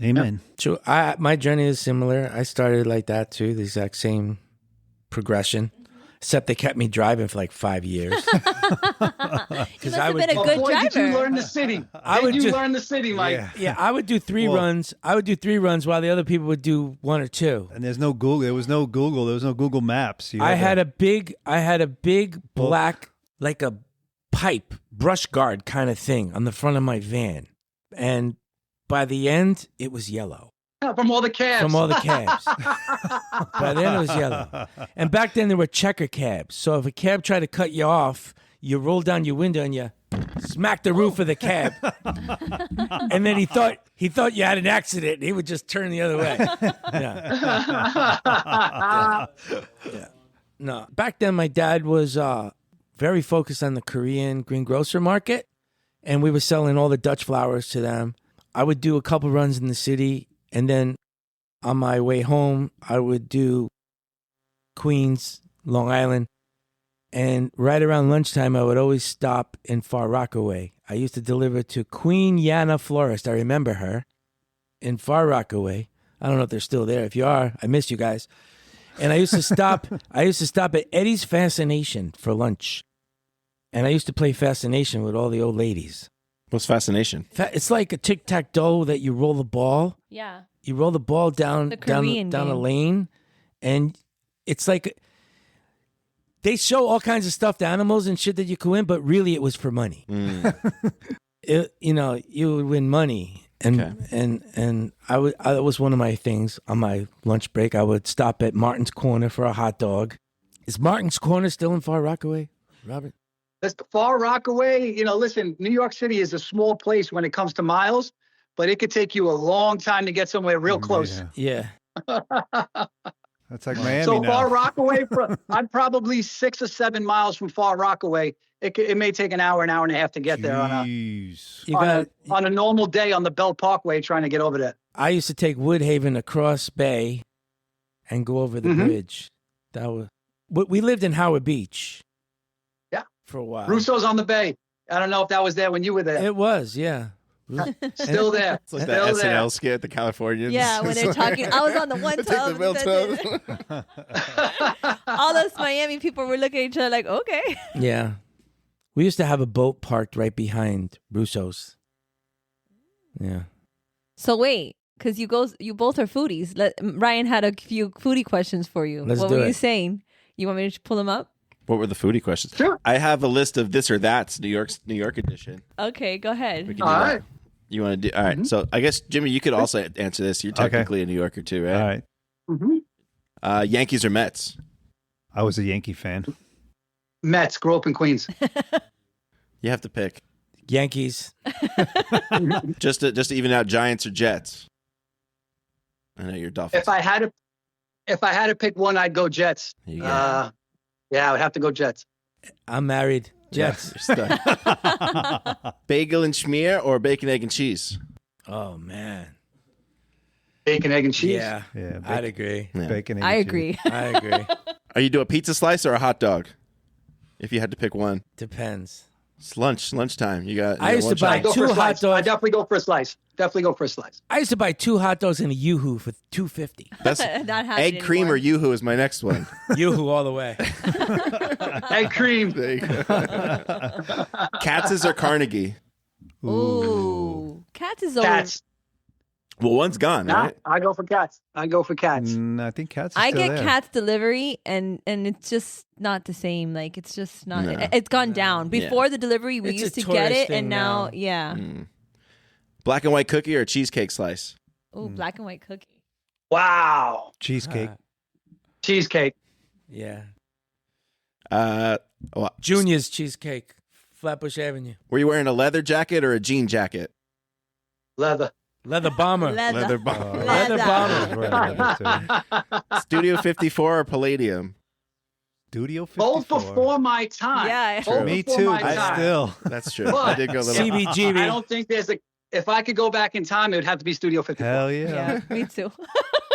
Amen. True. My journey is similar. I started like that too, the exact same progression, except they kept me driving for like 5 years. You must have been a good Boy, driver. did you learn the city? Learn the city, Mike? Yeah, I would do three runs. I would do 3 runs while the other people would do 1 or 2. And there's no Google. There was no Google. There was no Google Maps. I had a big black, like a pipe brush guard kind of thing on the front of my van, and by the end it was yellow. From all the cabs. From all the cabs. By then it was yellow. And back then there were checker cabs. So if a cab tried to cut you off, you roll down your window and you smack the roof of the cab. And then he thought you had an accident. And he would just turn the other way. Yeah. Yeah. No. Back then my dad was very focused on the Korean greengrocer market, and we were selling all the Dutch flowers to them. I would do a couple runs in the city, and then on my way home, I would do Queens, Long Island. And right around lunchtime, I would always stop in Far Rockaway. I used to deliver to Queen Yana Florist. I remember her in Far Rockaway. I don't know if they're still there. If you are, I miss you guys. And I used to stop. At Eddie's Fascination for lunch. And I used to play Fascination with all the old ladies. What's Fascination? It's like a tic-tac-toe that you roll the ball. Yeah. You roll the ball down a lane, and it's like they show all kinds of stuffed animals and shit that you could win, but really it was for money. You would win money, and that was one of my things on my lunch break. I would stop at Martin's Corner for a hot dog. Is Martin's Corner still in Far Rockaway, Robert? That's Far Rockaway. Listen, New York City is a small place when it comes to miles, but it could take you a long time to get somewhere real close. Yeah. That's like Miami So now. Far Rockaway, I'm probably 6 or 7 miles from Far Rockaway. It may take an hour and a half to get there on a normal day on the Belt Parkway trying to get over there. I used to take Woodhaven across Bay and go over the bridge. We lived in Howard Beach. Yeah. For a while. Russo's on the Bay. I don't know if that was there when you were there. It was, yeah. Still there. It's like that SNL skit, the Californians. Yeah, when they're talking. I was on the one Take the tub. tub. All those Miami people were looking at each other like, okay. Yeah. We used to have a boat parked right behind Russo's. Yeah. So wait, because you both are foodies. Ryan had a few foodie questions for you. What were you saying? You want me to pull them up? What were the foodie questions? Sure. I have a list of this or that's New York edition. Okay, go ahead. We can All do right. that. You want to do? All right. So I guess Jimmy, you could also answer this. You're technically a New Yorker too, right? All right. Mm-hmm. Yankees or Mets? I was a Yankee fan. Mets, grew up in Queens. You have to pick. Yankees. just to even out Giants or Jets. I know you're Dolphins. If I had to pick one, I'd go Jets. Yeah, I would have to go Jets. I'm married. Jets. You're stuck. Bagel and schmear or bacon, egg, and cheese? Oh, man. Bacon, egg, and cheese. Yeah. I'd agree. Yeah. Bacon. egg, I and agree. I agree. Are you doing a pizza slice or a hot dog? If you had to pick one. Depends. It's lunchtime. I used to buy I'd go for 2 a hot slice. I'd dogs. definitely go for a slice. I used to buy 2 hot dogs and a Yoo-Hoo for $2.50. That's Not happening egg cream anymore. or Yoo-Hoo is my next one. Yoo-Hoo all the way. Egg cream. There you go. Katz's or Carnegie? Ooh. Cats is over. Cats. Well, one's gone, Nah, right? I go for cats. I think cats. Are I still get there. Cat's delivery, and it's just not the same. Like it's just not. No. It's gone down. Before the delivery, we It's a used to get tourist it, thing and now, now. yeah. Black and white cookie or cheesecake slice? Oh, black and white cookie. Wow. Cheesecake. Cheesecake. Yeah. Well, Junior's cheesecake, Flatbush Avenue. were you wearing a leather jacket or a jean jacket? Leather. Leather bomber. Leather bomber. Leather bomber. Studio 54 or Palladium? Studio 54. Both before my time. Yeah. Both Me before too. my I time. still. That's true. I But did go a little. CBGB. I don't think there's a. If I could go back in time, it would have to be Studio 54. Hell yeah. Yeah, me too.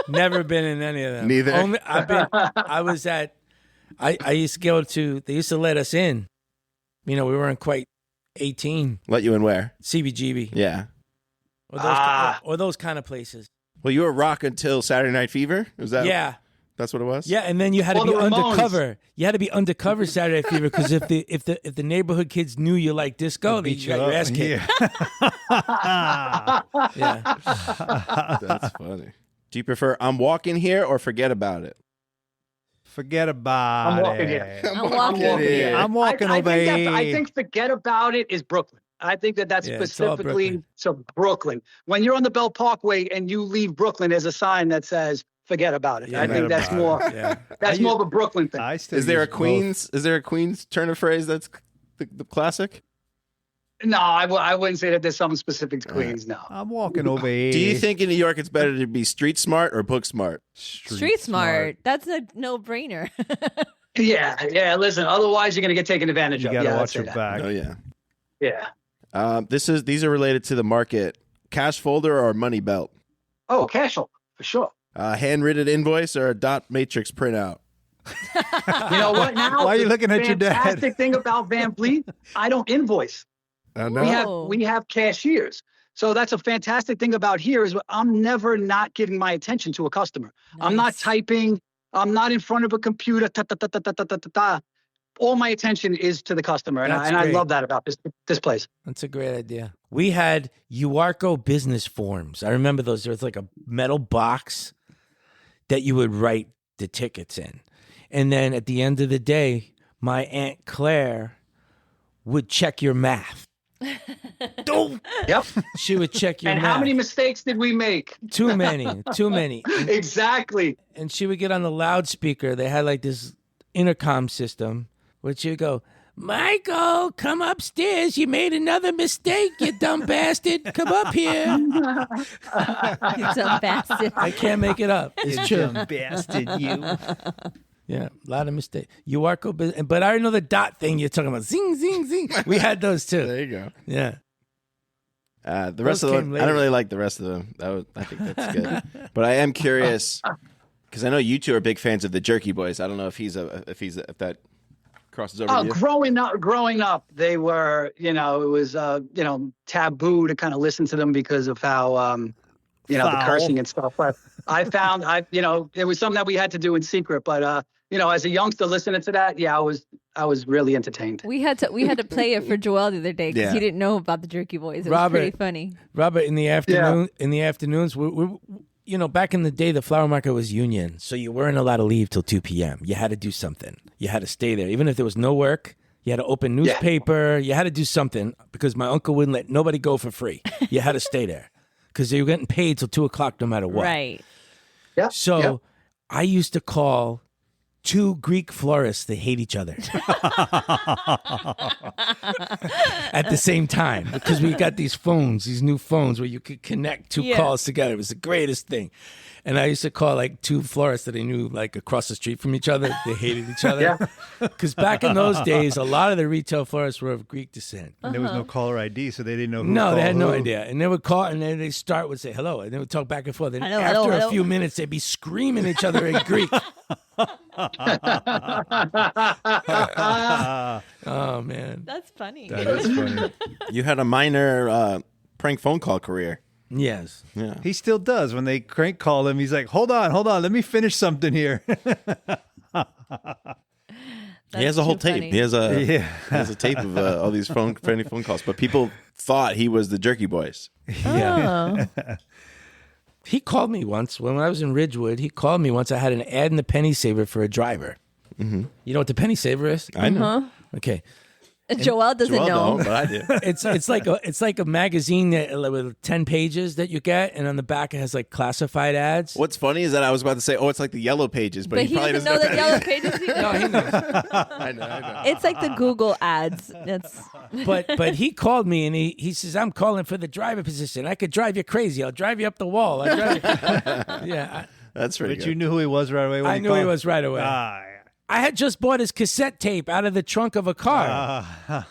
Never been in any of them. Neither. Only, I was at. I used to go to. They used to let us in. We weren't quite 18. Let you in where? CBGB. Yeah. Or those kind of places. Well, you were rock until Saturday Night Fever. Was that? Yeah. That's what it was. Yeah, and then you had to Or be the Ramones. undercover. You had to be undercover Saturday Night Fever because if the neighborhood kids knew you like disco, they Beat got your ass kicked. Yeah. Yeah. That's funny. Do you prefer I'm walking here or forget about it? Forget about I'm walking it. here. I'm walking here. I'm walking I over think here. I think forget about it is Brooklyn. I think that's Yeah, it's all specifically to Brooklyn. When you're on the Bell Parkway and you leave Brooklyn, there's a sign that says "Forget about it." Yeah, I think forget that's about more. Yeah. That's more of a Brooklyn thing. I still Is there a use both. Queens? Is there a Queens turn of phrase that's the classic? No, I wouldn't say that there's something specific to Queens. No. I'm walking over here. Do you think in New York it's better to be street smart or book smart? Street smart. That's a no-brainer. Yeah. Listen, otherwise you're gonna get taken advantage You of. gotta Yeah, I'd watch say your that. back. Oh yeah. Yeah. These are related to the market. Cash folder or money belt? Oh, casual for sure. Handwritten invoice or a dot matrix printout? You know what? Now, Why are you looking at your dad? Fantastic thing about Van Vliet, I don't invoice. Oh We have cashiers. So that's a fantastic thing about here is I'm never not giving my attention to a customer. I'm not Nice. typing. I'm not in front of a computer. Ta, ta, ta, ta, ta, ta, ta, ta. All my attention is to the customer, and That's I great. love that about this place. That's a great idea. We had UARCO business forms. I remember those. There was like a metal box that you would write the tickets in. And then at the end of the day, my Aunt Claire would check your math. Yep. She would check your And math. how many mistakes did we make? Too many. And, Exactly. and she would get on the loudspeaker. They had like this intercom system where she would go, Michael, come upstairs. You made another mistake, you dumb bastard. Come up here. You dumb bastard. I can't make it up. It's true. Dumb bastard, you. Yeah, a lot of mistakes. UARCO, but I know the dot thing you're talking about. Zing, zing, zing. We had those too. There you go. Yeah. The rest of Those them, came I don't later. really like the rest of them. I think that's good. But I am curious because I know you two are big fans of the Jerky Boys. I don't know if if that crosses over Oh, to you. growing up, they were, it was, taboo to kind of listen to them because of how, the Foul. cursing and stuff. But I found, it was something that we had to do in secret. But, as a youngster listening to that, yeah, I was really entertained. We had to play it for Joel the other day because Yeah. he didn't know about the Jerky Boys. It was Robert. pretty funny. Robert, in the afternoons, we back in the day, the flower market was union, so you weren't allowed to leave till 2 p.m. You had to do something. You had to stay there, even if there was no work. You had to open newspaper. You had to do something because my uncle wouldn't let nobody go for free. You had to stay there because they were getting paid till 2 o'clock no matter what. Right. Yeah. So I used to call 2 Greek florists that hate each other at the same time because we got these new phones where you could connect 2 calls together. It was the greatest thing. And I used to call like 2 florists that I knew like across the street from each other. They hated each other. Because back in those days, a lot of the retail florists were of Greek descent. And there was no caller ID, so they didn't know who No, they called had no who. idea. And they would call, and then they would say hello, and they would talk back and forth. And Hello, after hello, a few minutes, they'd be screaming at each other in Greek. Oh, man. That's funny. That is funny. You had a minor prank phone call career. Yes. Yeah. He still does. When they crank call him, he's like, hold on, let me finish something here. He has a whole tape. funny. He has a Yeah. he has a tape of all these phone calls. But people thought he was the Jerky Boys. Yeah. Oh. He called me once when I was in Ridgewood. He called me once. I had an ad in the Penny Saver for a driver. Mm-hmm. You know what the Penny Saver is? I know. Okay. Joel doesn't know. But I do. It's like a magazine with 10 pages that you get, and on the back it has like classified ads. What's funny is that I was about to say, it's like the Yellow Pages, but But he probably doesn't know that Yellow Pages. No, he knows. I know. It's like the Google ads. That's But he called me and he says, I'm calling for the driver position. I could drive you crazy. I'll drive you up the wall. I'll drive you. Yeah. That's pretty But good. you knew who he was right away when I you knew he called? was right away. I had just bought his cassette tape out of the trunk of a car.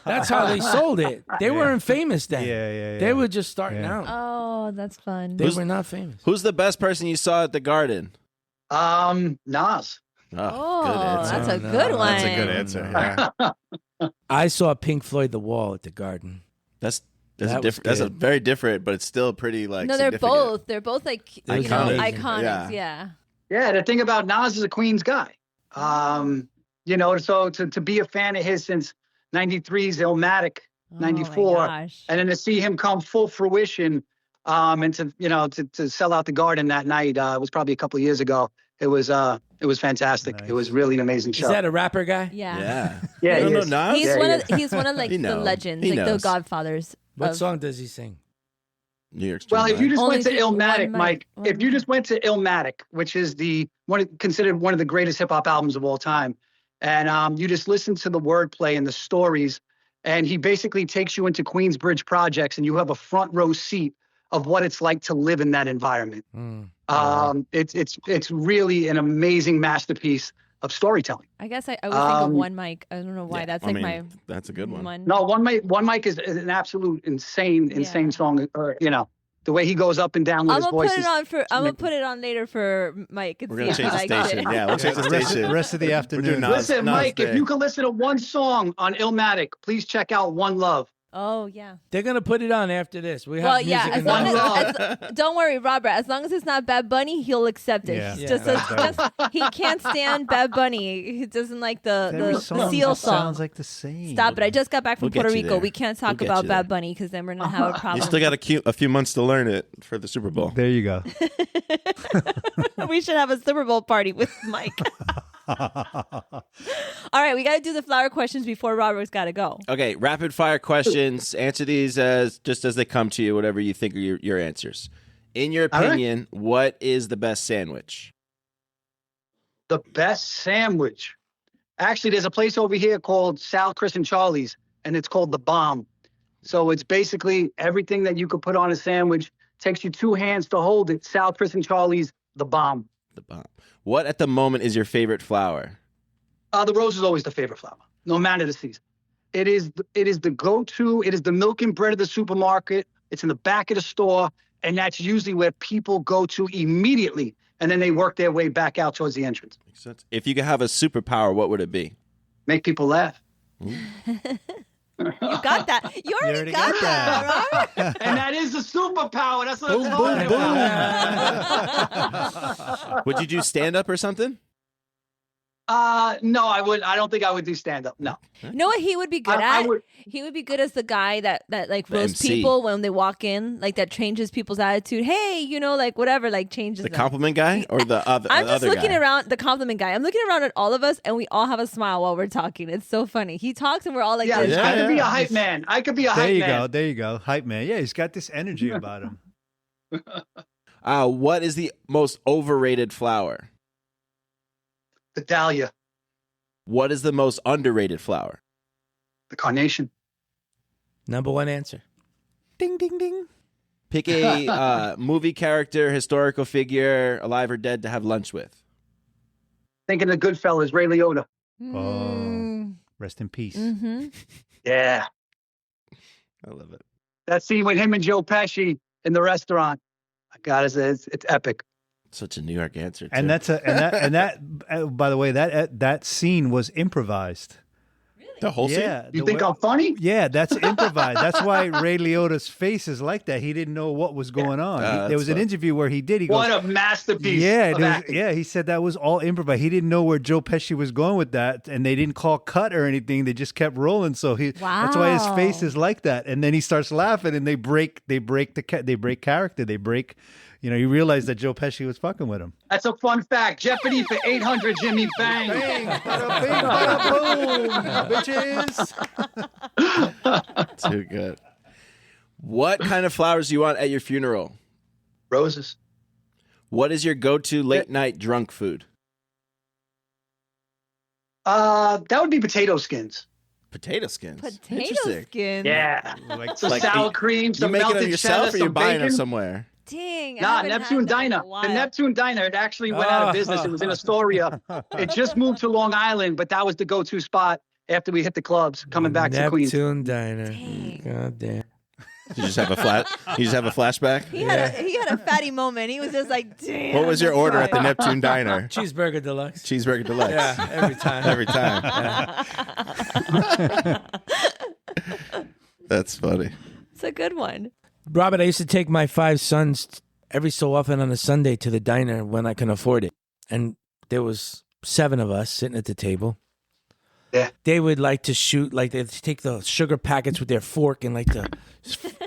That's how they sold it. They weren't famous then. Yeah. They were just starting Yeah. out. oh, that's fun. They were not famous. Who's the best person you saw at the Garden? Nas. Oh, good answer. that's a No, good one. That's a good answer. Yeah. I saw Pink Floyd The Wall at the Garden. That's That a was different. That's a good. very different, but it's still pretty like. No, they're significant. both like They're you know iconic. iconic. Yeah. Yeah. The thing about Nas is a Queens guy. So to be a fan of his since 93's Illmatic, Oh 94, my gosh. and then to see him come full fruition, and to sell out the Garden that night, was probably a couple of years ago. It was fantastic. Nice. It was really an amazing show. Is that a rapper guy? Yeah. Yeah. Yeah, You he don't is. know Nas? He's Yeah, one he of he's one of like He the knows. legends, He like knows. the godfathers. What of- song does he sing? New York's. Well, if you just Only went to if you- Illmatic, one Mike, mic, if you just went to Illmatic, which is considered one of the greatest hip hop albums of all time, and you just listen to the wordplay and the stories, and he basically takes you into Queensbridge projects, and you have a front row seat of what it's like to live in that environment. It's really an amazing masterpiece of storytelling. I guess I always think of one mic. I don't know why. That's like my That's a good one. No, one mic is an absolute insane Yeah. song. Or the way he goes up and down with I'm his gonna voice. put it on for. I'm gonna put it on later for Mike. And We're see gonna if he change the likes station. it. Yeah, we'll change the station. Rest of the afternoon. doing Nas. Listen, Mike, Day. if you can listen to one song on Illmatic, please check out One Love. Oh yeah. They're going to put it on after this. We have Well, music yeah. As in long the as, don't worry, Robert. As long as it's not Bad Bunny, he'll accept it. Yeah. He's Yeah, just he can't stand Bad Bunny. He doesn't like Every the song Seal just song. sounds like the same. Stop it! I just got back from We'll get Puerto you Rico. there. We can't talk We'll get about you Bad there. Bunny because then we're gonna have a problem. You still got a few months to learn it for the Super Bowl. There you go. We should have a Super Bowl party with Mike. All right, we got to do the flower questions before Robert's got to go. Okay, rapid fire questions. Answer these as they come to you, whatever you think are your answers. In your All right. opinion, what is the best sandwich? The best sandwich. Actually, there's a place over here called Sal, Chris, and Charlie's, and it's called The Bomb. So it's basically everything that you could put on a sandwich. Takes you 2 hands to hold it. Sal, Chris, and Charlie's The Bomb. The bomb. What at the moment is your favorite flower? The rose is always the favorite flower, no matter the season. It is the go-to. It is the milk and bread of the supermarket. It's in the back of the store, and that's usually where people go to immediately, and then they work their way back out towards the entrance. Makes sense. If you could have a superpower, what would it be? Make people laugh. You got that. You already got that, Robert. And that is a superpower. That's what Boom, I'm talking boom, about. Would you do stand up or something? No, I would. I don't think I would do stand up. No. You know what he would be good I at? would- He would be good as the guy that like The roasts MC. people when they walk in, like that changes people's attitude. Hey, like whatever, like changes The them. compliment guy or the other? I'm just other looking guy? around the compliment guy. I'm looking around at all of us, and we all have a smile while we're talking. It's so funny. He talks, and we're all like, Yeah, this. I could be yeah. a hype man. I could be a There hype you man. go. There you go. Hype man. Yeah, he's got this energy about him. What is the most overrated flower? The dahlia, What is the most underrated flower? the carnation. Number one answer. Ding, ding, ding. Pick a movie character, historical figure, alive or dead, to have lunch with. Thinking of Goodfellas, Ray Liotta. Oh, rest in peace. Mm-hmm. Yeah, I love it. that scene with him and Joe Pesci in the restaurant. I gotta say, it's epic. Such a New York answer. Too. And by the way, that scene was improvised. the whole scene. Yeah. You the think way- I'm funny? Yeah, that's improvised. That's why Ray Liotta's face is like that. He didn't know what was going on. that's There was an fun. interview where he did. He goes, What a masterpiece yeah, of there was- acting. yeah. He said that was all improvised. He didn't know where Joe Pesci was going with that, and they didn't call cut or anything. They just kept rolling. So that's why his face Wow. is like that. And then he starts laughing, and they break character. They break, you realize that Joe Pesci was fucking with him. That's a fun fact. Jeopardy for 800, Jimmy. Bang. Bang, bada bing, bada boom, bitches. Too good. What kind of flowers do you want at your funeral? Roses. What is your go-to late night drunk food? That would be potato skins. Potato skins. Potato Interesting. skin. Yeah. Like, Some Like, sour cream, You some making melted them yourself, cheddar, or you're some buying them bacon. somewhere? Dang. I Nah, haven't had Neptune that in a Diner. The while. Neptune Diner, it actually went out of business. It was in Astoria. It just moved to Long Island, but that was the go-to spot after we hit the clubs coming back to Queens. Neptune Diner. Dang. God damn. You just have a flashback? He had a fatty moment. He was just like, damn. What was your that's order right. at the Neptune Diner? Cheeseburger deluxe. Cheeseburger deluxe. Yeah, every time. Every time. That's funny. It's a good one. Robert, I used to take my 5 sons every so often on a Sunday to the diner when I can afford it. And there was 7 of us sitting at the table. Yeah. They would like to shoot, like they'd take the sugar packets with their fork and like to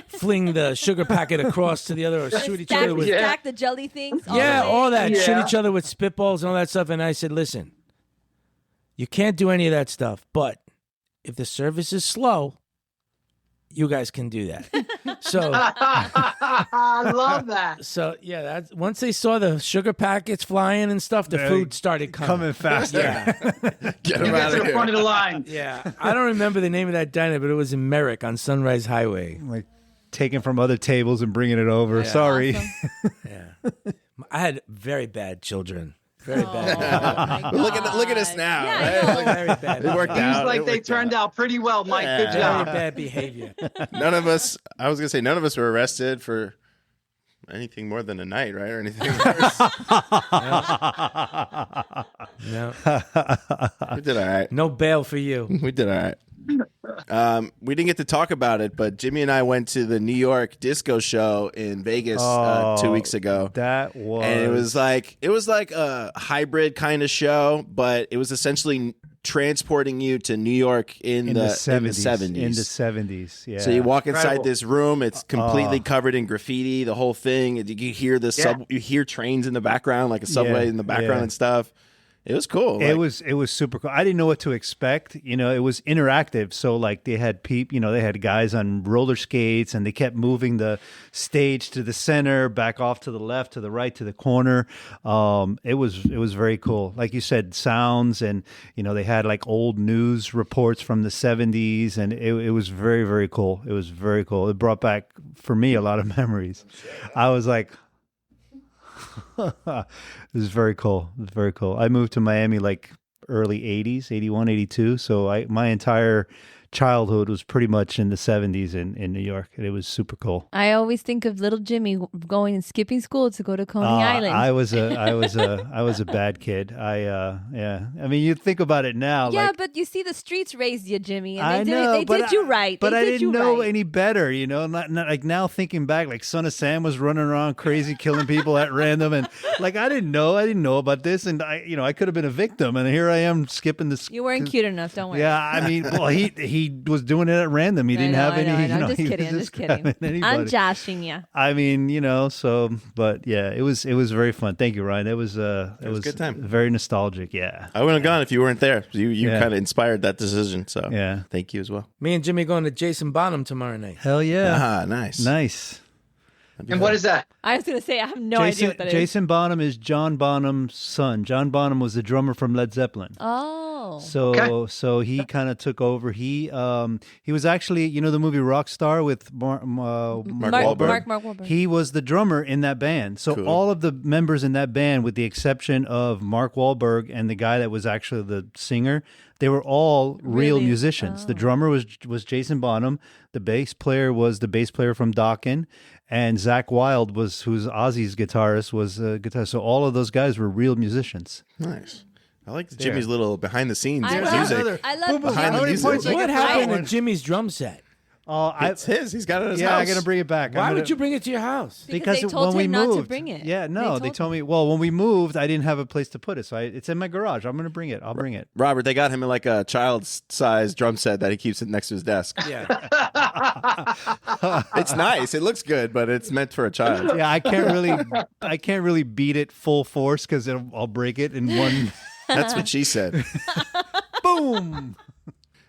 fling the sugar packet across to the other or shoot each other with. Stack the jelly things. Yeah, all that. Yeah. Shoot each other with spitballs and all that stuff. And I said, listen, you can't do any of that stuff. But if the service is slow, you guys can do that. So, I love that. so yeah, that's, once they saw the sugar packets flying and stuff, the Very food started coming faster. Yeah. Get You him get out to of the front of here. the line. Yeah. I don't remember the name of that diner, but it was in Merrick on Sunrise Highway. Like taking from other tables and bringing it over. Sorry. Awesome. Yeah. I had very bad children. Very bad. Oh, But look at us now. Yeah, right? I know. Very bad. It worked out. Seems like It they worked turned out pretty well, Mike. Good Yeah. Very job. bad behavior. None of us, I was going to say, none of us were arrested for anything more than a night, right? Or anything worse. No. We did all right. No bail for you. We did all right. We didn't get to talk about it, but Jimmy and I went to the New York disco show in Vegas 2 weeks ago. That was. And it was like a hybrid kind of show, but it was essentially transporting you to New York in the 70s. In the 70s, yeah. So you walk inside Incredible. this room, it's completely covered in graffiti, the whole thing. You hear you hear trains in the background, like a subway in the background and stuff. It was cool. It was super cool. I didn't know what to expect. It was interactive. So like they had they had guys on roller skates and they kept moving the stage to the center, back off to the left, to the right, to the corner. It was very cool. Like you said, sounds and they had like old news reports from the 70s and it was very, very cool. It was very cool. It brought back for me a lot of memories. I was like, it was very cool. It was very cool. I moved to Miami like early 80s, 81, 82. So my entire childhood was pretty much in the 70s in New York. And it was super cool. I always think of little Jimmy going and skipping school to go to Coney Island. I was a bad kid. I mean, you think about it now. yeah, like, but you see, the streets raised you, Jimmy, and I they know, did you right. But They I did didn't you know right. any better, Not like now thinking back, like Son of Sam was running around crazy, killing people at random, and like I didn't know about this, and I could have been a victim, and here I am skipping this. You weren't cute enough. Don't worry. Yeah, I mean, well, he was doing it at random. He didn't have any. I know. I'm just he was kidding. I'm just kidding. grabbing anybody. I'm joshing you. I mean, so, but yeah, it was very fun. Thank you, Ryan. It was was a good time. Very nostalgic. Yeah. I wouldn't have gone if you weren't there. You Yeah. kind of inspired that decision. So Yeah. thank you as well. Me and Jimmy going to Jason Bonham tomorrow night. Hell yeah. Ah, nice. Nice. And what is that? I was gonna say I have no idea what that is. Jason Bonham is John Bonham's son. John Bonham was the drummer from Led Zeppelin. Oh. So he kind of took over. He was actually, the movie Rockstar with Mark Wahlberg. Mark Wahlberg. He was the drummer in that band. So Cool. all of the members in that band, with the exception of Mark Wahlberg and the guy that was actually the singer, they were all real Really? musicians. The Oh. drummer was Jason Bonham. The bass player was the bass player from Dokken. And Zach Wilde who's Ozzy's guitarist, was a guitarist. So all of those guys were real musicians. Nice. I like Jimmy's little behind the scenes I music. love Behind the music. What happened to Jimmy's drum set? Oh, It's his. He's got it in his yeah, house. I'm gonna bring it back. Why would you bring it to your house? Because they told when him we not to moved, bring it. Yeah, no, they told me. Well, when we moved, I didn't have a place to put it, so it's in my garage. I'm gonna bring it. I'll bring it. Robert, they got him in like a child's-sized drum set that he keeps it next to his desk. Yeah. It's nice. It looks good, but it's meant for a child. Yeah, I can't really beat it full force because I'll break it in one. That's what she said. Boom.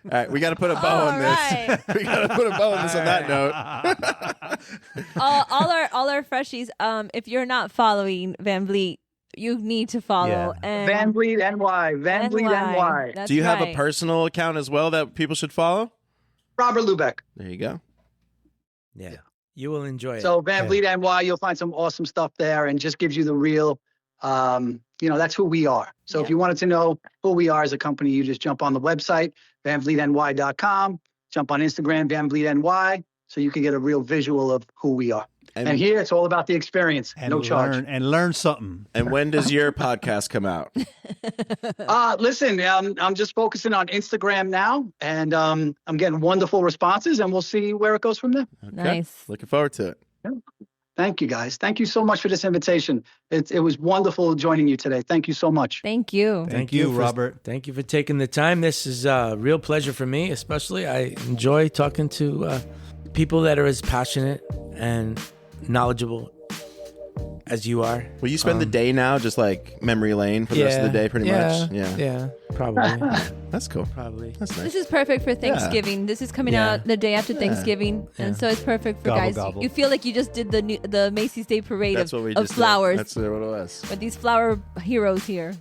All right, we got to put a bow on this. Right. We got to put a bow on this on that note. all our freshies. If you're not following Van Vliet, you need to follow. Yeah. And Van Vliet NY. Van Vliet NY. That's Do you have a right. personal account as well that people should follow? Robert Luebcke. There you go. Yeah. You will enjoy it. So Van Vliet NY, you'll find some awesome stuff there, and just gives you the real. That's who we are. So Yeah. if you wanted to know who we are as a company, you just jump on the website, vanvlietny.com, jump on Instagram, Van Vliet NY, so you can get a real visual of who we are. And here it's all about the experience, And no charge. learn something. And when does your podcast come out? Listen, I'm just focusing on Instagram now, and I'm getting wonderful responses, and we'll see where it goes from there. Okay. Nice. Looking forward to it. Thank you, guys. Thank you so much for this invitation. It was wonderful joining you today. Thank you so much. Thank you. Thank you, for- Robert. Thank you for taking the time. This is a real pleasure for me, especially. I enjoy talking to people that are as passionate and knowledgeable as you are. Will you spend the day now just like memory lane for the rest of the day pretty much? Yeah, probably. That's cool. Probably. That's nice. This is perfect for Thanksgiving. This is coming Yeah. out the day after Thanksgiving, and so it's perfect for Gobble, guys. gobble. You feel like you just did the Macy's Day Parade That's what we of just flowers did. That's what it was. with these flower heroes here.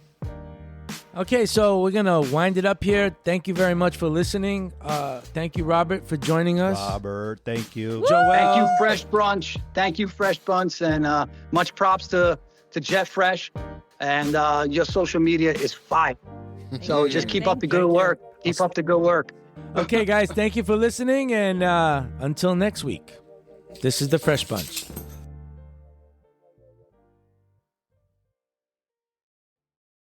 Okay, so we're going to wind it up here. Thank you very much for listening. Thank you, Robert, for joining us. Robert, thank you. Joel. Thank you, Fresh Brunch. Thank you, Fresh Brunch, and much props to Jet Fresh. And your social media is fire. So just keep up the good work. Keep up the good work. Okay, guys, thank you for listening. And until next week, this is the Fresh Bunch.